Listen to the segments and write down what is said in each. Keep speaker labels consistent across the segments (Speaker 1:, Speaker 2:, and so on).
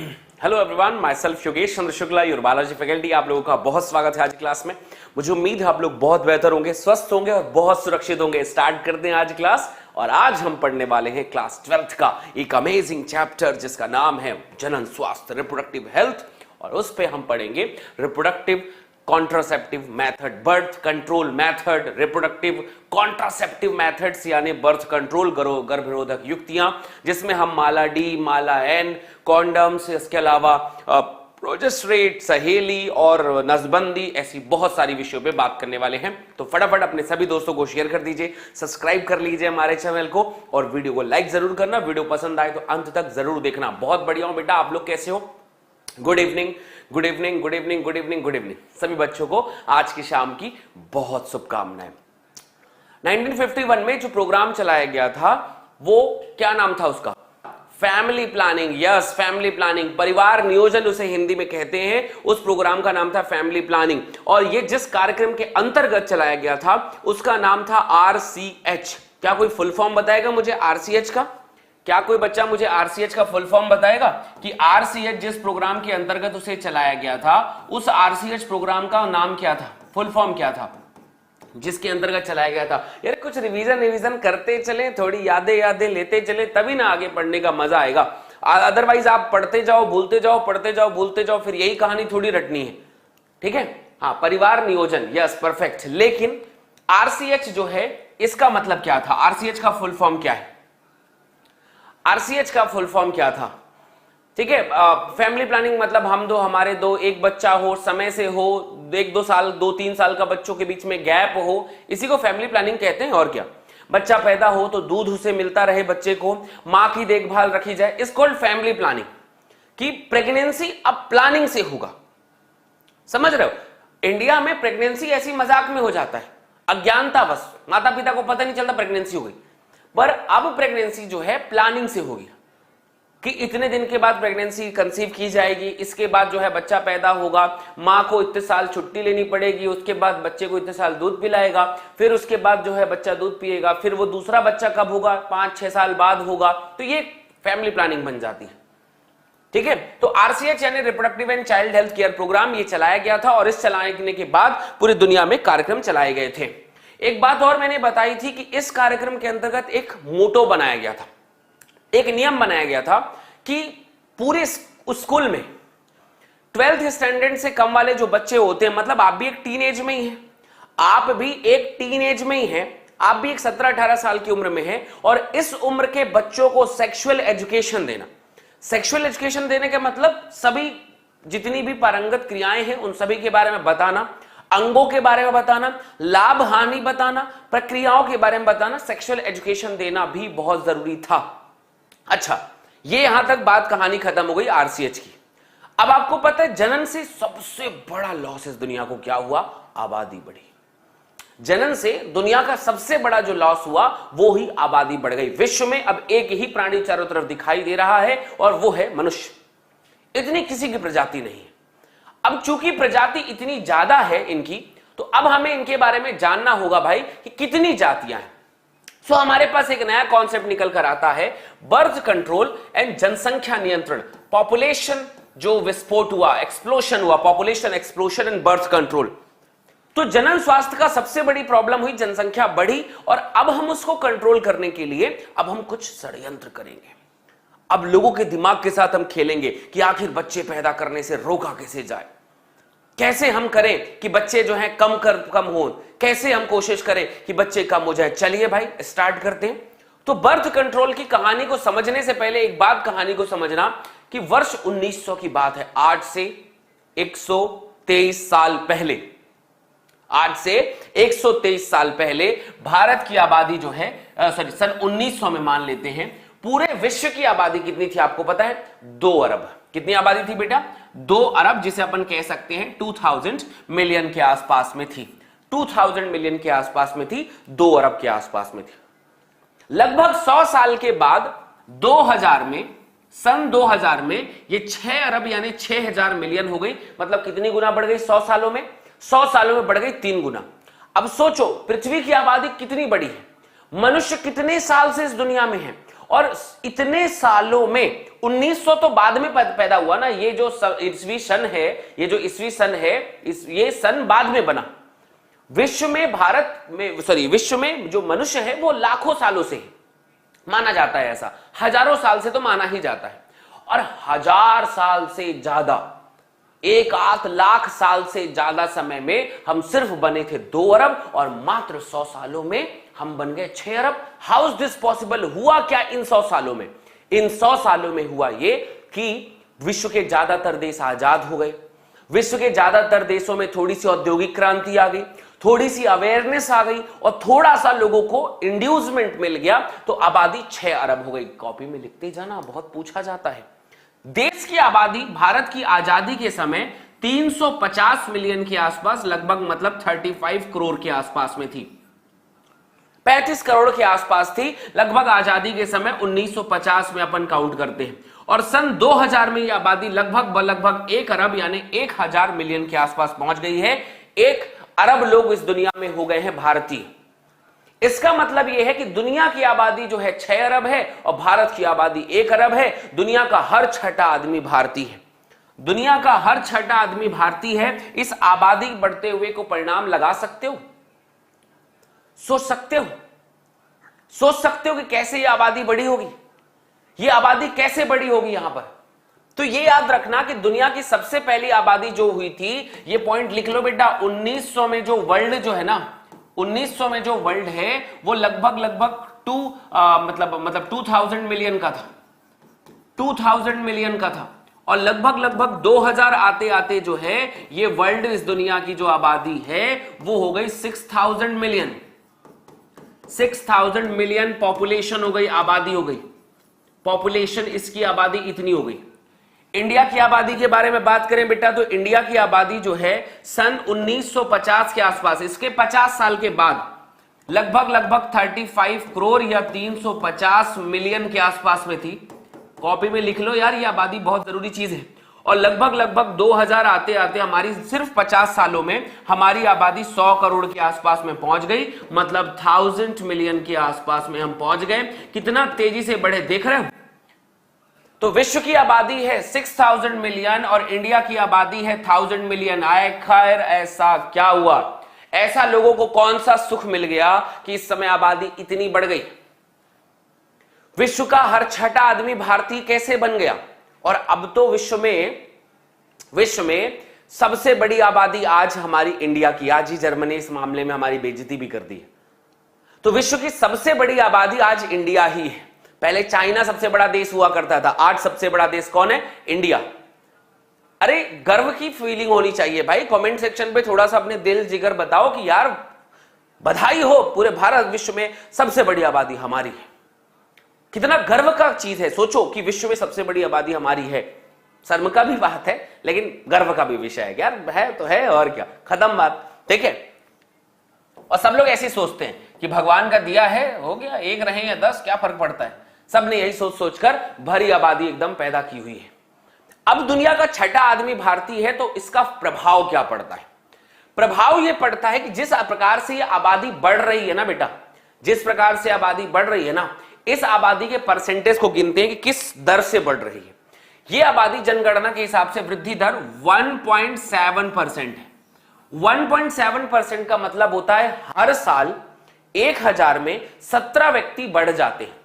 Speaker 1: Hello everyone, my self Yogesh Chandra Shukla, your biology faculty. आप लोगों का बहुत स्वागत है आज क्लास में। मुझे उम्मीद है आप लोग बहुत बेहतर होंगे, स्वस्थ होंगे और बहुत सुरक्षित होंगे। स्टार्ट करते हैं आज क्लास। और आज हम पढ़ने वाले हैं क्लास 12th का एक अमेजिंग चैप्टर जिसका नाम है जनन स्वास्थ्य, रिप्रोडक्टिव हेल्थ। और उस पे हम पढ़ेंगे reproductive contraceptive method, birth control method, reproductive contraceptive methods यानी बर्थ कंट्रोल गर्भरोधक युक्तियां, जिसमें हम माला डी, माला एन, कॉन्डम्स, इसके अलावा प्रोजेस्टेरेट, सहेली और नसबंदी, ऐसी बहुत सारी विषयों पे बात करने वाले हैं। तो फटाफट अपने सभी दोस्तों को शेयर कर दीजिए, सब्सक्राइब कर लीजिए हमारे चैनल को और वीडियो को लाइक जरूर करना। वीडियो पसंद आए तो अंत तक जरूर देखना। बहुत बढ़िया हूं बेटा, आप लोग कैसे हो? Good evening, good evening, good evening, good evening, good evening. सभी बच्चों को आज की शाम की बहुत शुभकामनाएं। 1951 में जो प्रोग्राम चलाया गया था वो क्या नाम था उसका? Family planning. Yes, family planning, परिवार नियोजन उसे हिंदी में कहते हैं। उस प्रोग्राम का नाम था फैमिली प्लानिंग। और ये जिस कार्यक्रम के अंतर्गत चलाया गया था उसका नाम था RCH। क्या कोई फुल फॉर्म बताएगा मुझे RCH का? क्या कोई बच्चा मुझे RCH का फुल फॉर्म बताएगा कि RCH जिस प्रोग्राम के अंतर्गत उसे चलाया गया था उस RCH प्रोग्राम का नाम क्या था, फुल फॉर्म क्या था जिसके अंतर्गत चलाया गया था? यार कुछ रिवीजन करते चले, थोड़ी यादें लेते चले, तभी ना आगे पढ़ने का मजा आएगा। अदरवाइज आप पढ़ते जाओ भूलते जाओ, पढ़ते जाओ भूलते जाओ, फिर यही कहानी थोड़ी रटनी है। ठीक है, हाँ, परिवार नियोजन, यस परफेक्ट। लेकिन RCH जो है इसका मतलब क्या था? RCH का फुल फॉर्म क्या है? RCH का फुल फॉर्म क्या था? ठीक है, फैमिली प्लानिंग मतलब हम दो, हमारे दो, एक बच्चा हो, समय से हो, 1-2 साल, 2-3 साल का बच्चों के बीच में गैप हो, इसी को फैमिली प्लानिंग कहते हैं। और क्या, बच्चा पैदा हो तो दूध उसे मिलता रहे, बच्चे को मां की देखभाल रखी जाए, इस कॉल्ड फैमिली प्लानिंग। कि प्रेगनेंसी अब प्लानिंग से होगा, समझ रहे हो? इंडिया में प्रेगनेंसी ऐसी मजाक में हो जाता है, अज्ञानतावश, माता पिता को पता नहीं चलता प्रेगनेंसी हो गई। पर अब प्रेगनेंसी जो है प्लानिंग से होगी कि इतने दिन के बाद प्रेगनेंसी कंसीव की जाएगी, इसके बाद जो है बच्चा पैदा होगा, मां को इतने साल छुट्टी लेनी पड़ेगी, उसके बाद बच्चे को इतने साल दूध पिलाएगा, फिर उसके बाद जो है बच्चा दूध पिएगा, फिर वो दूसरा बच्चा कब होगा? 5-6 साल बाद होगा। तो ये फैमिली प्लानिंग बन जाती है। ठीक है, तो RCH यानी reproductive and child health care programme ये चलाया गया था और इस चलाने के बाद पूरी दुनिया में कार्यक्रम चलाए गए थे। एक बात और मैंने बताई थी कि इस कार्यक्रम के अंतर्गत एक मोटो बनाया गया था, एक नियम बनाया गया था कि पूरे स्कूल में 12th स्टैंडर्ड से कम वाले जो बच्चे होते हैं, मतलब आप भी एक टीनेज में ही हैं, आप भी एक टीनेज में ही हैं, आप भी एक 17-18 साल की उम्र में हैं, और इस उम्र के बच्चों को सेक्सुअल एजुकेशन देना। सेक्सुअल एजुकेशन देने का मतलब सभी जितनी भी पारंगत क्रियाएं हैं उन सभी के बारे में बताना, अंगों के बारे में बताना, लाभ हानि बताना, प्रक्रियाओं के बारे में बताना, सेक्सुअल एजुकेशन देना भी बहुत जरूरी था। अच्छा, ये यहां तक बात कहानी खत्म हो गई RCH की। अब आपको पता है जनन से सबसे बड़ा लॉस इस दुनिया को क्या हुआ? आबादी बढ़ी। जनन से दुनिया का सबसे बड़ा जो लॉस हुआ वो ही आबादी बढ़ गई। विश्व में अब एक ही प्राणी चारों तरफ दिखाई दे रहा है और वो है मनुष्य। इतनी किसी की प्रजाति नहीं है। अब चूंकि प्रजाति इतनी ज्यादा है इनकी, तो अब हमें इनके बारे में जानना होगा भाई कि कितनी जातियां हैं। सो हमारे पास एक नया कॉन्सेप्ट निकल कर आता है, बर्थ कंट्रोल एंड जनसंख्या नियंत्रण। पॉपुलेशन जो विस्फोट हुआ, एक्सप्लोशन हुआ, population explosion and birth control. तो जनन स्वास्थ्य का सबसे बड़ी प्रॉब्लम हुई, जनसंख्या बढ़ी, और अब हम उसको कंट्रोल करने के लिए अब हम कुछ षड्यंत्र करेंगे। अब लोगों के दिमाग के साथ हम खेलेंगे कि आखिर बच्चे पैदा करने से रोका कैसे जाए, कैसे हम करें कि बच्चे जो हैं कम हो, कैसे हम कोशिश करें कि बच्चे कम हो जाए। चलिए भाई स्टार्ट करते हैं। तो बर्थ कंट्रोल की कहानी को समझने से पहले एक बात कहानी को समझना कि वर्ष 1900 की बात है, आज से 123 साल पहले, आज से 123 साल पहले भारत की आबादी जो है सन 1900 में मान लेते हैं, पूरे विश्व की आबादी कितनी थी आपको पता है? 2 अरब। कितनी आबादी थी बेटा? 2 अरब, जिसे अपन कह सकते हैं 2000 मिलियन के आसपास में थी। 2000 मिलियन के आसपास में थी, 2 अरब के आसपास में थी। लगभग 100 साल के बाद 2000 में, सन 2000 में ये 6 अरब यानी 6000 मिलियन हो गई। मतलब कितनी गुना बढ़ गई 100 सालों में? 100 सालों में बढ़ गई 3 गुना। अब सोचो पृथ्वी की आबादी कितनी बड़ी है, मनुष्य कितने साल से इस दुनिया में है, और इतने सालों में 1900 तो बाद में पैदा हुआ ना, ये जो ईस्वी सन है, ये जो ईस्वी सन है, ये सन बाद में बना। विश्व में विश्व में जो मनुष्य है वो लाखों सालों से माना जाता है, ऐसा हजारों साल से तो माना ही जाता है। और 1000 साल से ज्यादा, 1 लाख साल से ज्यादा समय में हम सिर्फ बने थे 2 अरब और मात्र 100 सालों में हम बन गए 6 अरब। How is this possible? हुआ क्या इन 100 सालों में? इन 100 सालों में हुआ ये कि विश्व के ज्यादातर देश आजाद हो गए, विश्व के ज्यादातर देशों में थोड़ी सी औद्योगिक क्रांति आ गई, थोड़ी सी अवेयरनेस आ गई और थोड़ा सा लोगों को इंड्यूसमेंट मिल गया, तो आबादी 6 अरब हो गई। कॉपी में लिखते जाना, बहुत पूछा जाता है। देश की आबादी भारत की आजादी के समय 350 मिलियन के आसपास, लगभग मतलब 35 करोड़ के आसपास में थी, 35 करोड़ के आसपास थी लगभग आजादी के समय 1950 में अपन काउंट करते हैं। और सन 2000 में यह आबादी लगभग 1 अरब यानी 1000 मिलियन के आसपास पहुंच गई है। 1 अरब लोग इस दुनिया में हो गए हैं भारतीय। इसका मतलब यह है कि दुनिया की आबादी जो है 6 अरब है और भारत की आबादी 1 अरब है। दुनिया का हर छठा आदमी भारतीय है, दुनिया का हर छठा आदमी भारतीय है। इस आबादी बढ़ते हुए को परिणाम लगा सकते हो? सोच सकते हो कि कैसे ये आबादी बढ़ी होगी, ये आबादी कैसे बढ़ी होगी यहां पर? तो ये याद रखना कि दुनिया की सबसे पहली आबादी जो हुई थी, ये पॉइंट लिख लो बेटा, 1900 में जो वर्ल्ड जो है ना, 1900 में जो वर्ल्ड है वो लगभग 2000 मिलियन का था, 2000 मिलियन का था। और लगभग 2000 आते आते जो है ये वर्ल्ड, इस दुनिया की जो आबादी है वो हो गई 6000 मिलियन। 6000 मिलियन पॉपुलेशन हो गई, आबादी हो गई, पॉपुलेशन इसकी आबादी इतनी हो गई। इंडिया की आबादी के बारे में बात करें बेटा, तो इंडिया की आबादी जो है सन 1950 के आसपास, इसके 50 साल के बाद लगभग 35 करोड़ या 350 मिलियन के आसपास में थी। कॉपी में लिख लो यार, ये आबादी बहुत जरूरी चीज है। और लगभग 2000 आते आते हमारी सिर्फ 50 सालों में हमारी आबादी 100 करोड़ के आसपास में पहुंच गई, मतलब 1000 मिलियन के आसपास में हम पहुंच गए। कितना तेजी से बढ़े देख रहे हो? तो विश्व की आबादी है 6000 मिलियन और इंडिया की आबादी है 1000 मिलियन। आए खैर, ऐसा क्या हुआ? ऐसा लोगों को कौन सा सुख मिल गया कि इस समय आबादी इतनी बढ़ गई? विश्व का हर छठा आदमी भारतीय कैसे बन गया? और अब तो विश्व में सबसे बड़ी आबादी आज हमारी इंडिया की। आज ही जर्मनी इस मामले में हमारी बेइज्जती भी कर दी है। तो विश्व की सबसे बड़ी आबादी आज इंडिया ही है। पहले चाइना सबसे बड़ा देश हुआ करता था, आज सबसे बड़ा देश कौन है? इंडिया। अरे गर्व की फीलिंग होनी चाहिए भाई। कमेंट सेक्शन पे थोड़ा सा अपने दिल जिगर बताओ कि यार बधाई हो, पूरे भारत विश्व में सबसे बड़ी आबादी हमारी है। कितना गर्व का चीज है। सोचो कि विश्व में सबसे बड़ी आबादी हमारी है। शर्म का भी बात है लेकिन गर्व का भी विषय है। यार है तो है, और क्या, खत्म बात। ठीक है। और सब लोग ऐसे सोचते हैं कि भगवान का दिया है, हो गया, 1 रहे या 10 क्या फर्क पड़ता है। सबने यही सोचकर भरी आबादी एकदम पैदा की हुई है। अब दुनिया का छठा आदमी भारतीय है, तो इसका प्रभाव क्या पड़ता है? प्रभाव यह पड़ता है कि जिस प्रकार से यह आबादी बढ़ रही है ना बेटा, जिस प्रकार से आबादी बढ़ रही है ना, इस आबादी के परसेंटेज को गिनते हैं कि किस दर से बढ़ रही है। यह आबादी जनगणना के हिसाब से वृद्धि दर 1.7% है। 1.7% का मतलब होता है हर साल 1000 में 17 व्यक्ति बढ़ जाते हैं।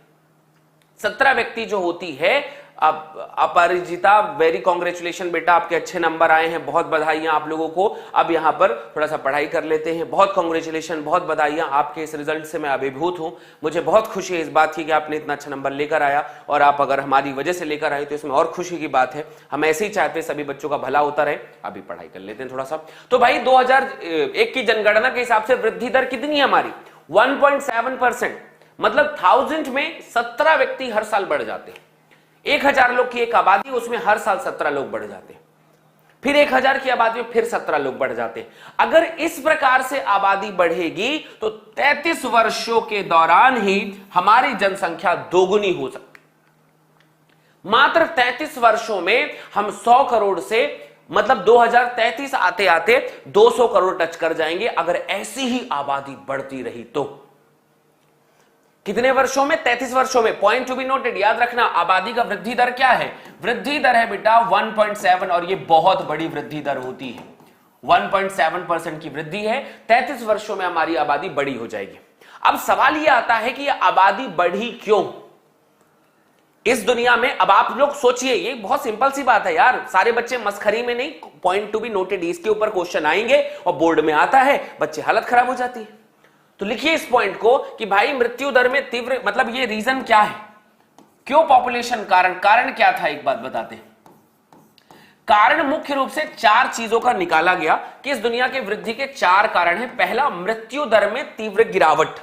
Speaker 1: 17 व्यक्ति जो होती है। अब अपरिजिता, वेरी कॉन्ग्रेचुलेशन बेटा, आपके अच्छे नंबर आए हैं, बहुत बधाइयां आप लोगों को। अब यहां पर थोड़ा सा पढ़ाई कर लेते हैं। बहुत कॉन्ग्रेचुलेशन, बहुत बधाइयां, आपके इस रिजल्ट से मैं अभिभूत हूं। मुझे बहुत खुशी है इस बात की कि आपने इतना अच्छा नंबर लेकर आया, और आप अगर हमारी वजह से लेकर आए तो इसमें और खुशी की बात है। हम ऐसे ही चाहते हैं सभी बच्चों का भला होता रहे। अभी पढ़ाई कर लेते हैं थोड़ा सा। तो भाई 2001 की जनगणना के हिसाब से वृद्धि दर कितनी है हमारी? 1.7%, मतलब 1000 में 17 व्यक्ति हर साल बढ़ जाते हैं। 1000 लोग की एक आबादी, उसमें हर साल 17 लोग बढ़ जाते हैं। फिर 1000 की आबादी में फिर 17 लोग बढ़ जाते हैं। अगर इस प्रकार से आबादी बढ़ेगी तो 33 वर्षों के दौरान ही हमारी जनसंख्या दोगुनी हो सकती। मात्र 33 वर्षों में हम 100 करोड़ से, मतलब 2033 आते आते 200 करोड़ टच कर जाएंगे, अगर ऐसी ही आबादी बढ़ती रही तो। कितने वर्षों में? 33 वर्षों में। पॉइंट टू बी नोटेड, याद रखना आबादी का वृद्धि दर क्या है? वृद्धि दर है बेटा 1.7 और ये बहुत बड़ी वृद्धि दर होती है। 1.7% की वृद्धि है, 33 वर्षों में हमारी आबादी बड़ी हो जाएगी। अब सवाल यह आता है कि आबादी बढ़ी क्यों इस दुनिया में? अब आप लोग सोचिए, ये बहुत सिंपल सी बात है यार, सारे बच्चे मस्खरी में नहीं, पॉइंट टू बी नोटेड, इसके ऊपर क्वेश्चन आएंगे और बोर्ड में आता है, बच्चे हालत खराब हो जाती है। तो लिखिए इस पॉइंट को कि भाई मृत्यु दर में तीव्र, मतलब ये रीजन क्या है, क्यों पॉपुलेशन, कारण क्या था, एक बात बताते हैं। कारण मुख्य रूप से 4 चीजों का निकाला गया कि इस दुनिया के वृद्धि के 4 कारण हैं। पहला, मृत्यु दर में तीव्र गिरावट।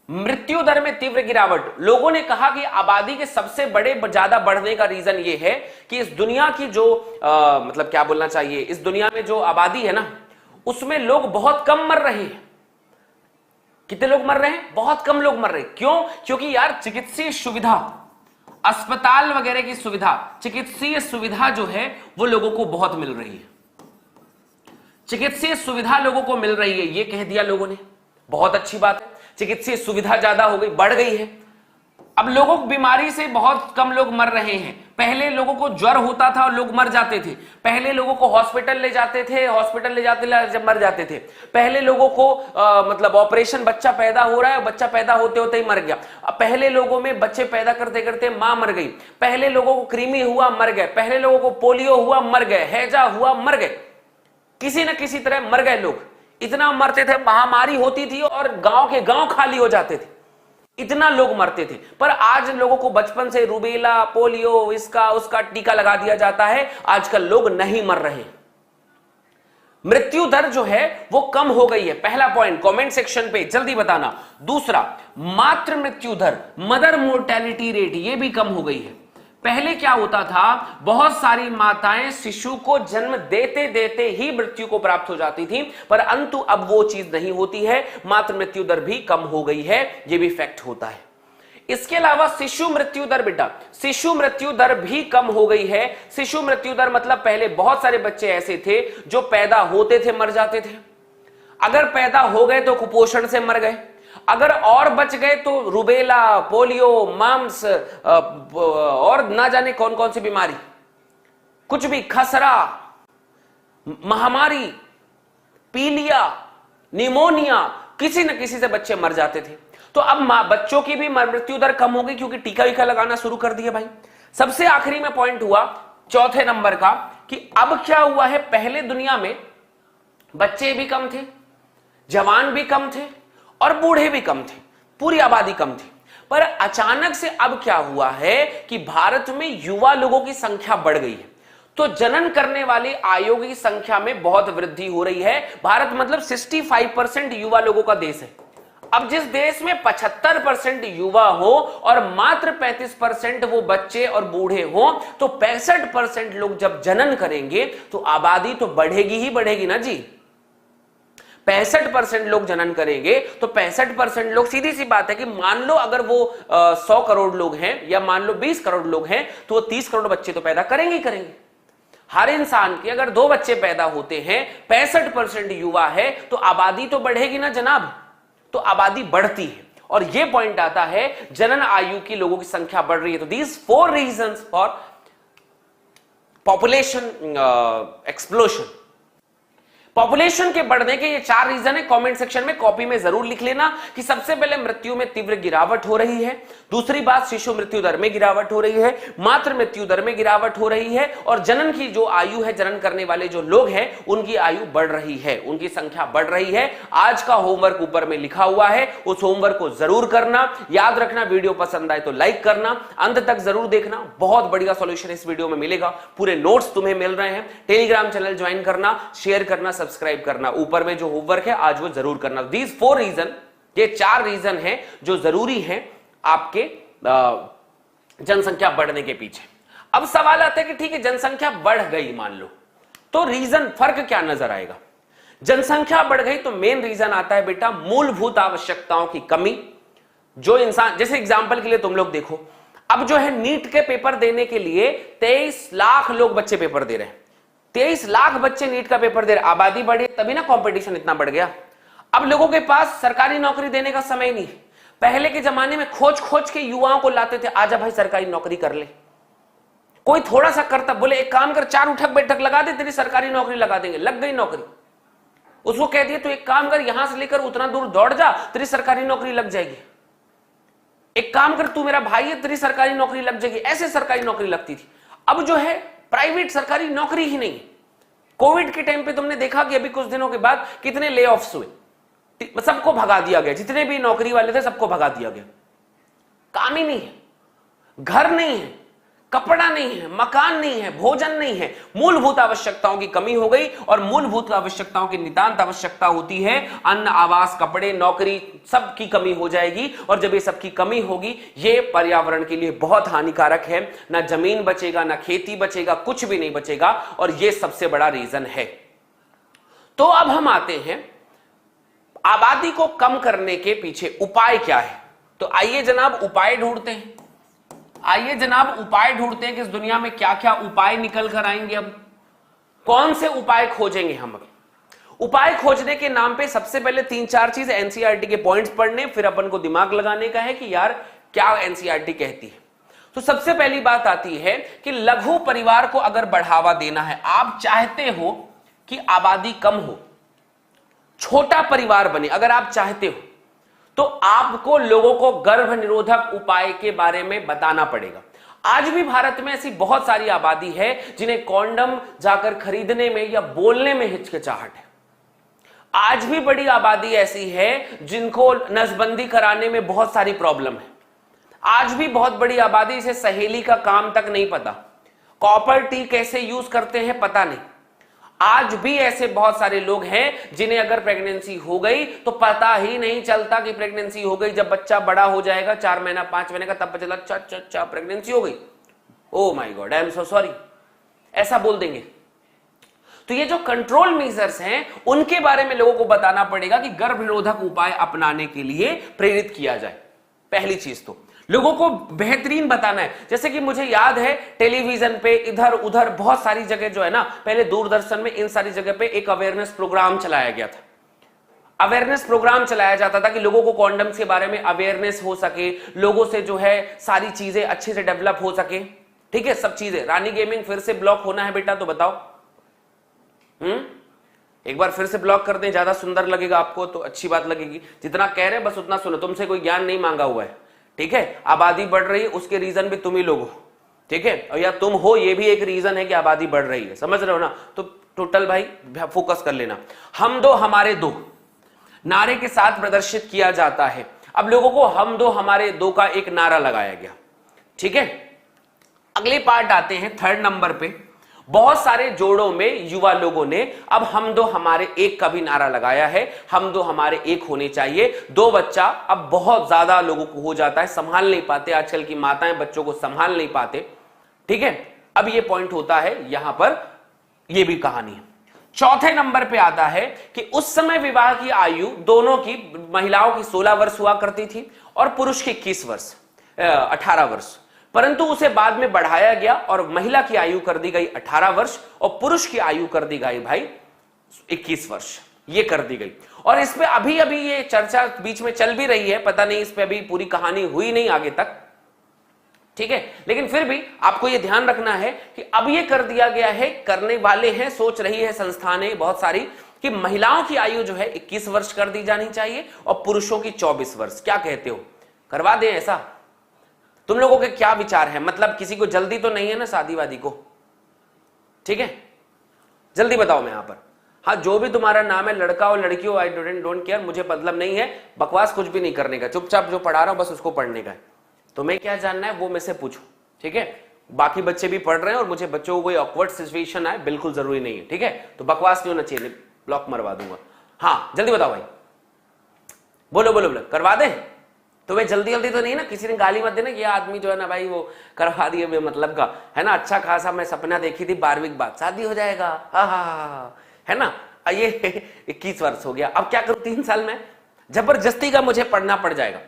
Speaker 1: मृत्यु दर में तीव्र गिरावट, लोगों ने कहा कि आबादी के सबसे बड़े ज्यादा बढ़ने का रीजन ये है कि इस दुनिया की जो मतलब क्या बोलना चाहिए, इस दुनिया में जो आबादी है ना, उसमें लोग बहुत कम मर रहे हैं। कितने लोग मर रहे हैं? बहुत कम लोग मर रहे हैं। क्यों? क्योंकि यार चिकित्सीय सुविधा, अस्पताल वगैरह की सुविधा, चिकित्सीय सुविधा जो है वो लोगों को बहुत मिल रही है। चिकित्सीय सुविधा लोगों को मिल रही है, ये कह दिया लोगों ने, बहुत अच्छी बात है। चिकित्सीय सुविधा ज्यादा हो गई, बढ़ गई है। अब लोगों को बीमारी से बहुत कम लोग मर रहे हैं। पहले लोगों को ज्वर होता था और लोग मर जाते थे। पहले लोगों को हॉस्पिटल ले जाते थे, हॉस्पिटल ले जाते जब मर जाते थे। पहले लोगों को मतलब ऑपरेशन, बच्चा पैदा हो रहा है, बच्चा पैदा होते होते ही मर गया। पहले लोगों में बच्चे पैदा करते करते मां मर गई। पहले लोगों को कृमि हुआ, मर गए। पहले लोगों को पोलियो हुआ, मर गए। हैजा हुआ, मर गए। किसी न किसी तरह मर गए लोग। इतना मरते थे, महामारी होती थी और गांव के गांव खाली हो जाते थे, इतना लोग मरते थे। पर आज लोगों को बचपन से रूबेला, पोलियो, इसका उसका टीका लगा दिया जाता है, आजकल लोग नहीं मर रहे। मृत्यु दर जो है वो कम हो गई है। पहला पॉइंट कमेंट सेक्शन पे जल्दी बताना। दूसरा, मातृ मृत्यु दर, मदर मोर्टेलिटी रेट, ये भी कम हो गई है। पहले क्या होता था, बहुत सारी माताएं शिशु को जन्म देते देते ही मृत्यु को प्राप्त हो जाती थी, पर अंतु अब वो चीज नहीं होती है। मातृ मृत्यु दर भी कम हो गई है, ये भी फैक्ट होता है। इसके अलावा शिशु मृत्यु दर, बेटा शिशु मृत्यु दर भी कम हो गई है। शिशु मृत्यु दर मतलब पहले बहुत सारे बच्चे ऐसे थे जो पैदा होते थे मर जाते थे। अगर पैदा हो गए तो कुपोषण से मर गए, अगर और बच गए तो रूबेला, पोलियो, मम्स और ना जाने कौन कौन सी बीमारी, कुछ भी, खसरा, महामारी, पीलिया, निमोनिया, किसी न किसी से बच्चे मर जाते थे। तो अब बच्चों की भी मृत्यु दर कम हो गई क्योंकि टीका वीका लगाना शुरू कर दिया भाई। सबसे आखिरी में पॉइंट हुआ चौथे नंबर का कि अब क्या हुआ है, पहले दुनिया में बच्चे भी कम थे, जवान भी कम थे और बूढ़े भी कम थे, पूरी आबादी कम थी। पर अचानक से अब क्या हुआ है कि भारत में युवा लोगों की संख्या बढ़ गई है, तो जनन करने वाले आयु की संख्या में बहुत वृद्धि हो रही है। भारत मतलब 65% युवा लोगों का देश है। अब जिस देश में 75% युवा हो और मात्र 35% वो बच्चे और बूढ़े हो, तो 65% लोग जब जनन करेंगे तो आबादी तो बढ़ेगी ही बढ़ेगी ना जी। 65% लोग जनन करेंगे तो 65% लोग, सीधी सी बात है कि मान लो अगर वो 100 करोड़ लोग हैं या मान लो 20 करोड़ लोग हैं, तो वो 30 करोड़ बच्चे तो पैदा करेंगे ही करेंगे। हर इंसान के अगर 2 बच्चे पैदा होते हैं, 65% युवा है, तो आबादी तो बढ़ेगी ना जनाब। तो आबादी बढ़ती है और ये पॉइंट आता है जनन आयु की लोगों की संख्या बढ़ रही है। तो these 4 reasons for population explosion, population के बढ़ने के ये 4 रीजन है। कमेंट सेक्शन में कॉपी में जरूर लिख लेना कि सबसे पहले मृत्यु में तीव्र गिरावट हो रही है, दूसरी बात शिशु मृत्यु दर में गिरावट हो रही है, मातृ मृत्यु दर में गिरावट हो रही है, और जनन की जो आयु है, जनन करने वाले जो लोग हैं उनकी आयु बढ़ रही है, उनकी संख्या बढ़ रही है। आज का होमवर्क ऊपर में लिखा हुआ है, उस होमवर्क को जरूर करना। याद रखना, वीडियो पसंद आए तो लाइक करना, अंत तक जरूर देखना, बहुत बढ़िया सॉल्यूशन इस वीडियो में मिलेगा। पूरे नोट्स तुम्हें मिल रहे हैं। टेलीग्राम चैनल ज्वाइन करना, शेयर करना, सब्सक्राइब करना, ऊपर में जो होमवर्क है आज वो जरूर करना। दीज 4 रीजन, ये 4 रीजन है जो जरूरी है आपके जनसंख्या बढ़ने के पीछे। अब सवाल आता है कि ठीक है जनसंख्या बढ़ गई मान लो, तो रीजन फर्क क्या नजर आएगा? जनसंख्या बढ़ गई तो मेन रीजन आता है बेटा मूलभूत आवश्यकताओं की कमी। जो इंसान, जैसे एग्जांपल के लिए तुम लोग देखो, अब जो है नीट के पेपर देने के लिए 23 लाख लोग बच्चे पेपर दे रहे हैं। 23 लाख बच्चे नीट का पेपर दे रहे, आबादी बढ़ी तभी ना कंपटीशन इतना बढ़ गया। अब लोगों के पास सरकारी नौकरी देने का समय नहीं, पहले के जमाने में खोज खोज के युवाओं को लाते थे, आजा भाई सरकारी नौकरी कर ले। कोई थोड़ा सा करता, बोले एक काम कर, 4 उठक बैठक लगा दे, तेरी सरकारी नौकरी लगा देंगे, लग गई नौकरी। उसको कह दिया तू एक काम कर, यहां से लेकर उतना दूर दौड़ जा, तेरी सरकारी नौकरी लग जाएगी। एक काम कर, तू मेरा भाई है, तेरी सरकारी नौकरी लग जाएगी। ऐसे सरकारी नौकरी लगती थी। अब जो है प्राइवेट सरकारी नौकरी ही नहीं। कोविड के टाइम पे तुमने देखा कि अभी कुछ दिनों के बाद कितने ले ऑफ्स हुए, सबको भगा दिया गया, जितने भी नौकरी वाले थे सबको भगा दिया गया। काम ही नहीं है, घर नहीं है, कपड़ा नहीं है, मकान नहीं है, भोजन नहीं है, मूलभूत आवश्यकताओं की कमी हो गई। और मूलभूत आवश्यकताओं की नितांत आवश्यकता होती है अन्न, आवास, कपड़े, नौकरी, सब की कमी हो जाएगी। और जब ये सब की कमी होगी, ये पर्यावरण के लिए बहुत हानिकारक है। ना जमीन बचेगा, ना खेती बचेगा, कुछ भी नहीं बचेगा। और ये सबसे बड़ा रीजन है। तो अब हम आते हैं आबादी को कम करने के पीछे उपाय क्या है। तो आइए जनाब उपाय ढूंढते हैं। आइए जनाब उपाय ढूंढते हैं कि इस दुनिया में क्या क्या उपाय निकल कर आएंगे। अब कौन से उपाय खोजेंगे हम। अब उपाय खोजने के नाम पे सबसे पहले 3-4 चीज एनसीईआरटी के पॉइंट्स पढ़ने, फिर अपन को दिमाग लगाने का है कि यार क्या एनसीईआरटी कहती है। तो सबसे पहली बात आती है कि लघु परिवार को अगर बढ़ावा देना है, आप चाहते हो कि आबादी कम हो, छोटा परिवार बने, अगर आप चाहते हो तो आपको लोगों को गर्भ निरोधक उपाय के बारे में बताना पड़ेगा। आज भी भारत में ऐसी बहुत सारी आबादी है जिन्हें कॉन्डम जाकर खरीदने में या बोलने में हिचकिचाहट है। आज भी बड़ी आबादी ऐसी है जिनको नसबंदी कराने में बहुत सारी प्रॉब्लम है। आज भी बहुत बड़ी आबादी से सहेली का काम तक नहीं पता, कॉपर टी कैसे यूज करते हैं पता नहीं। आज भी ऐसे बहुत सारे लोग हैं जिन्हें अगर प्रेगनेंसी हो गई तो पता ही नहीं चलता कि प्रेगनेंसी हो गई। जब बच्चा बड़ा हो जाएगा 4 महीना 5 महीने का, तब पता चला अच्छा प्रेगनेंसी हो गई, oh my God I am so sorry, ऐसा बोल देंगे। तो ये जो कंट्रोल मेजर्स हैं उनके बारे में लोगों को बताना पड़ेगा कि गर्भ निरोधक उपाय अपनाने के लिए प्रेरित किया जाए। पहली चीज तो लोगों को बेहतरीन बताना है। जैसे कि मुझे याद है टेलीविजन पे इधर उधर बहुत सारी जगह जो है ना, पहले दूरदर्शन में इन सारी जगह पे एक अवेयरनेस प्रोग्राम चलाया गया था। अवेयरनेस प्रोग्राम चलाया जाता था कि लोगों को कॉन्डम्स के बारे में अवेयरनेस हो सके, लोगों से जो है सारी चीजें अच्छे से डेवलप हो सके। ठीक है, सब चीजें। रानी गेमिंग फिर से ब्लॉक होना है बेटा, तो बताओ। एक बार फिर से ब्लॉक कर दें, ज्यादा सुंदर लगेगा आपको तो अच्छी बात लगेगी। जितना कह रहे हैं बस उतना सुनो, तुमसे कोई ज्ञान नहीं मांगा हुआ है। ठीक है, आबादी बढ़ रही है, उसके रीजन भी तुम ही लोग हो। ठीक है, और या तुम हो, ये भी एक रीजन है कि आबादी बढ़ रही है, समझ रहे हो ना। तो टोटल भाई फोकस कर लेना। हम दो हमारे दो नारे के साथ प्रदर्शित किया जाता है। अब लोगों को हम दो हमारे दो का एक नारा लगाया गया। ठीक है, अगले पार्ट आते हैं 3rd नंबर पे। बहुत सारे जोड़ों में युवा लोगों ने अब हम दो हमारे एक का भी नारा लगाया है। हम दो हमारे एक होने चाहिए। 2 बच्चा अब बहुत ज्यादा लोगों को हो जाता है, संभाल नहीं पाते, आजकल की माताएं बच्चों को संभाल नहीं पाते। ठीक है, अब ये पॉइंट होता है यहां पर, ये भी कहानी है। 4थे नंबर पे आता है कि उस समय विवाह की आयु दोनों की, महिलाओं की 16 वर्ष हुआ करती थी और पुरुष की 21 वर्ष 18 वर्ष, परंतु उसे बाद में बढ़ाया गया और महिला की आयु कर दी गई 18 वर्ष और पुरुष की आयु कर दी गई भाई 21 वर्ष, ये कर दी गई। और इस पे अभी अभी ये चर्चा बीच में चल भी रही है, पता नहीं इस पे अभी पूरी कहानी हुई नहीं आगे तक। ठीक है, लेकिन फिर भी आपको यह ध्यान रखना है कि अब यह कर दिया गया है, करने वाले हैं, सोच रही है संस्थानें बहुत सारी कि महिलाओं की आयु जो है 21 वर्ष कर दी जानी चाहिए और पुरुषों की 24 वर्ष। क्या कहते हो, करवा दें ऐसा? तुम लोगों के क्या विचार है? मतलब किसी को जल्दी तो नहीं है ना शादी वादी को? ठीक है, जल्दी बताओ मैं यहां पर। हाँ, जो भी तुम्हारा नाम है, लड़का हो लड़की हो, आई डोंट केयर, मुझे मतलब नहीं है, बकवास कुछ भी नहीं करने का, चुपचाप जो पढ़ा रहा हूं बस उसको पढ़ने का है। तुम्हें क्या जानना है वो मेरे से पूछो। ठीक है, बाकी बच्चे भी पढ़ रहे हैं और मुझे बच्चों को कोई ऑकवर्ड सिचुएशन आए बिल्कुल जरूरी नहीं है। ठीक है, तो बकवास नहीं होना चाहिए, ब्लॉक मरवा दूंगा। हाँ जल्दी बताओ भाई, बोलो बोलो बोलो, करवा दे? तो भाई जल्दी जल्दी तो नहीं ना, किसी ने गाली मत देना कि ये आदमी जो है ना भाई वो करवा दिए बेमतलब का, है ना। अच्छा खासा मैं सपना देखी थी 12वीं के बाद शादी हो जाएगा, हा, है ना। ये 21 वर्ष हो गया, अब क्या करूं 3 साल में? जबरदस्ती का मुझे पढ़ना पड़ जाएगा।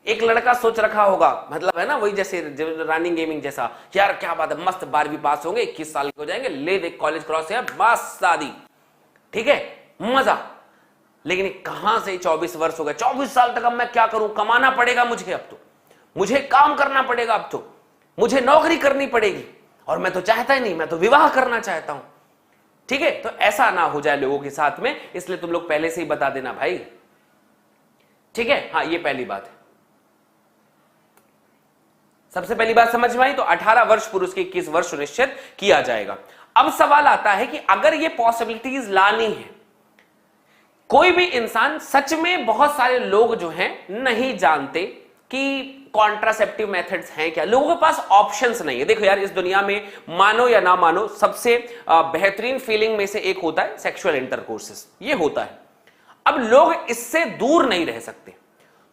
Speaker 1: एक लड़का सोच रखा होगा, मतलब है ना वही जैसे रानी गेमिंग जैसा, यार क्या बात है, मस्त 12वीं पास होंगे, 21 साल के हो जाएंगे, ले दे कॉलेज क्रॉस यार, बस शादी। ठीक है, मजा। लेकिन कहां से 24 वर्ष हो गए, 24 साल तक अब मैं क्या करूं, कमाना पड़ेगा मुझे, अब तो मुझे काम करना पड़ेगा, अब तो मुझे नौकरी करनी पड़ेगी, और मैं तो चाहता ही नहीं, मैं तो विवाह करना चाहता हूं। ठीक है, तो ऐसा ना हो जाए लोगों के साथ में, इसलिए तुम लोग पहले से ही बता देना भाई। ठीक है, हाँ ये पहली बात है। सबसे पहली बात समझ में आई। तो 18 वर्ष पुरुष के 21 वर्ष सुनिश्चित किया जाएगा। अब सवाल आता है कि अगर ये पॉसिबिलिटीज लानी है, कोई भी इंसान, सच में बहुत सारे लोग जो हैं नहीं जानते कि कॉन्ट्रासेप्टिव मेथड्स हैं क्या, लोगों के पास ऑप्शंस नहीं है। देखो यार, इस दुनिया में मानो या ना मानो, सबसे बेहतरीन फीलिंग में से एक होता है सेक्सुअल इंटरकोर्सेस, ये होता है। अब लोग इससे दूर नहीं रह सकते,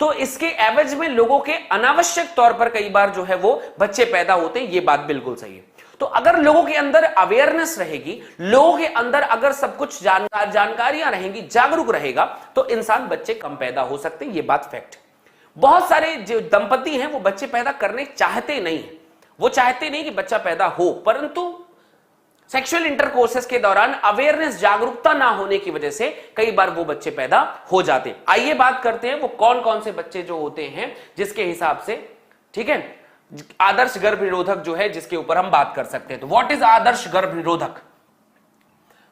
Speaker 1: तो इसके एवज में लोगों के अनावश्यक तौर पर कई बार जो है वो बच्चे पैदा होते हैं, ये बात बिल्कुल सही है। तो अगर लोगों के अंदर अवेयरनेस रहेगी, लोगों के अंदर अगर सब कुछ जानकारियां रहेंगी, जागरूक रहेगा, तो इंसान बच्चे कम पैदा हो सकते हैं, ये बात फैक्ट है। बहुत सारे जो दंपति हैं वो बच्चे पैदा करने चाहते नहीं है, वो चाहते नहीं कि बच्चा पैदा हो, परंतु सेक्सुअल इंटरकोर्सेस के दौरान अवेयरनेस, जागरूकता ना होने की वजह से कई बार वो बच्चे पैदा हो जाते हैं। आइए बात करते हैं वो कौन कौन से बच्चे जो होते हैं जिसके हिसाब से, ठीक है, आदर्श गर्भ निरोधक जो है जिसके ऊपर हम बात कर सकते हैं। तो व्हाट इज आदर्श गर्भ निरोधक?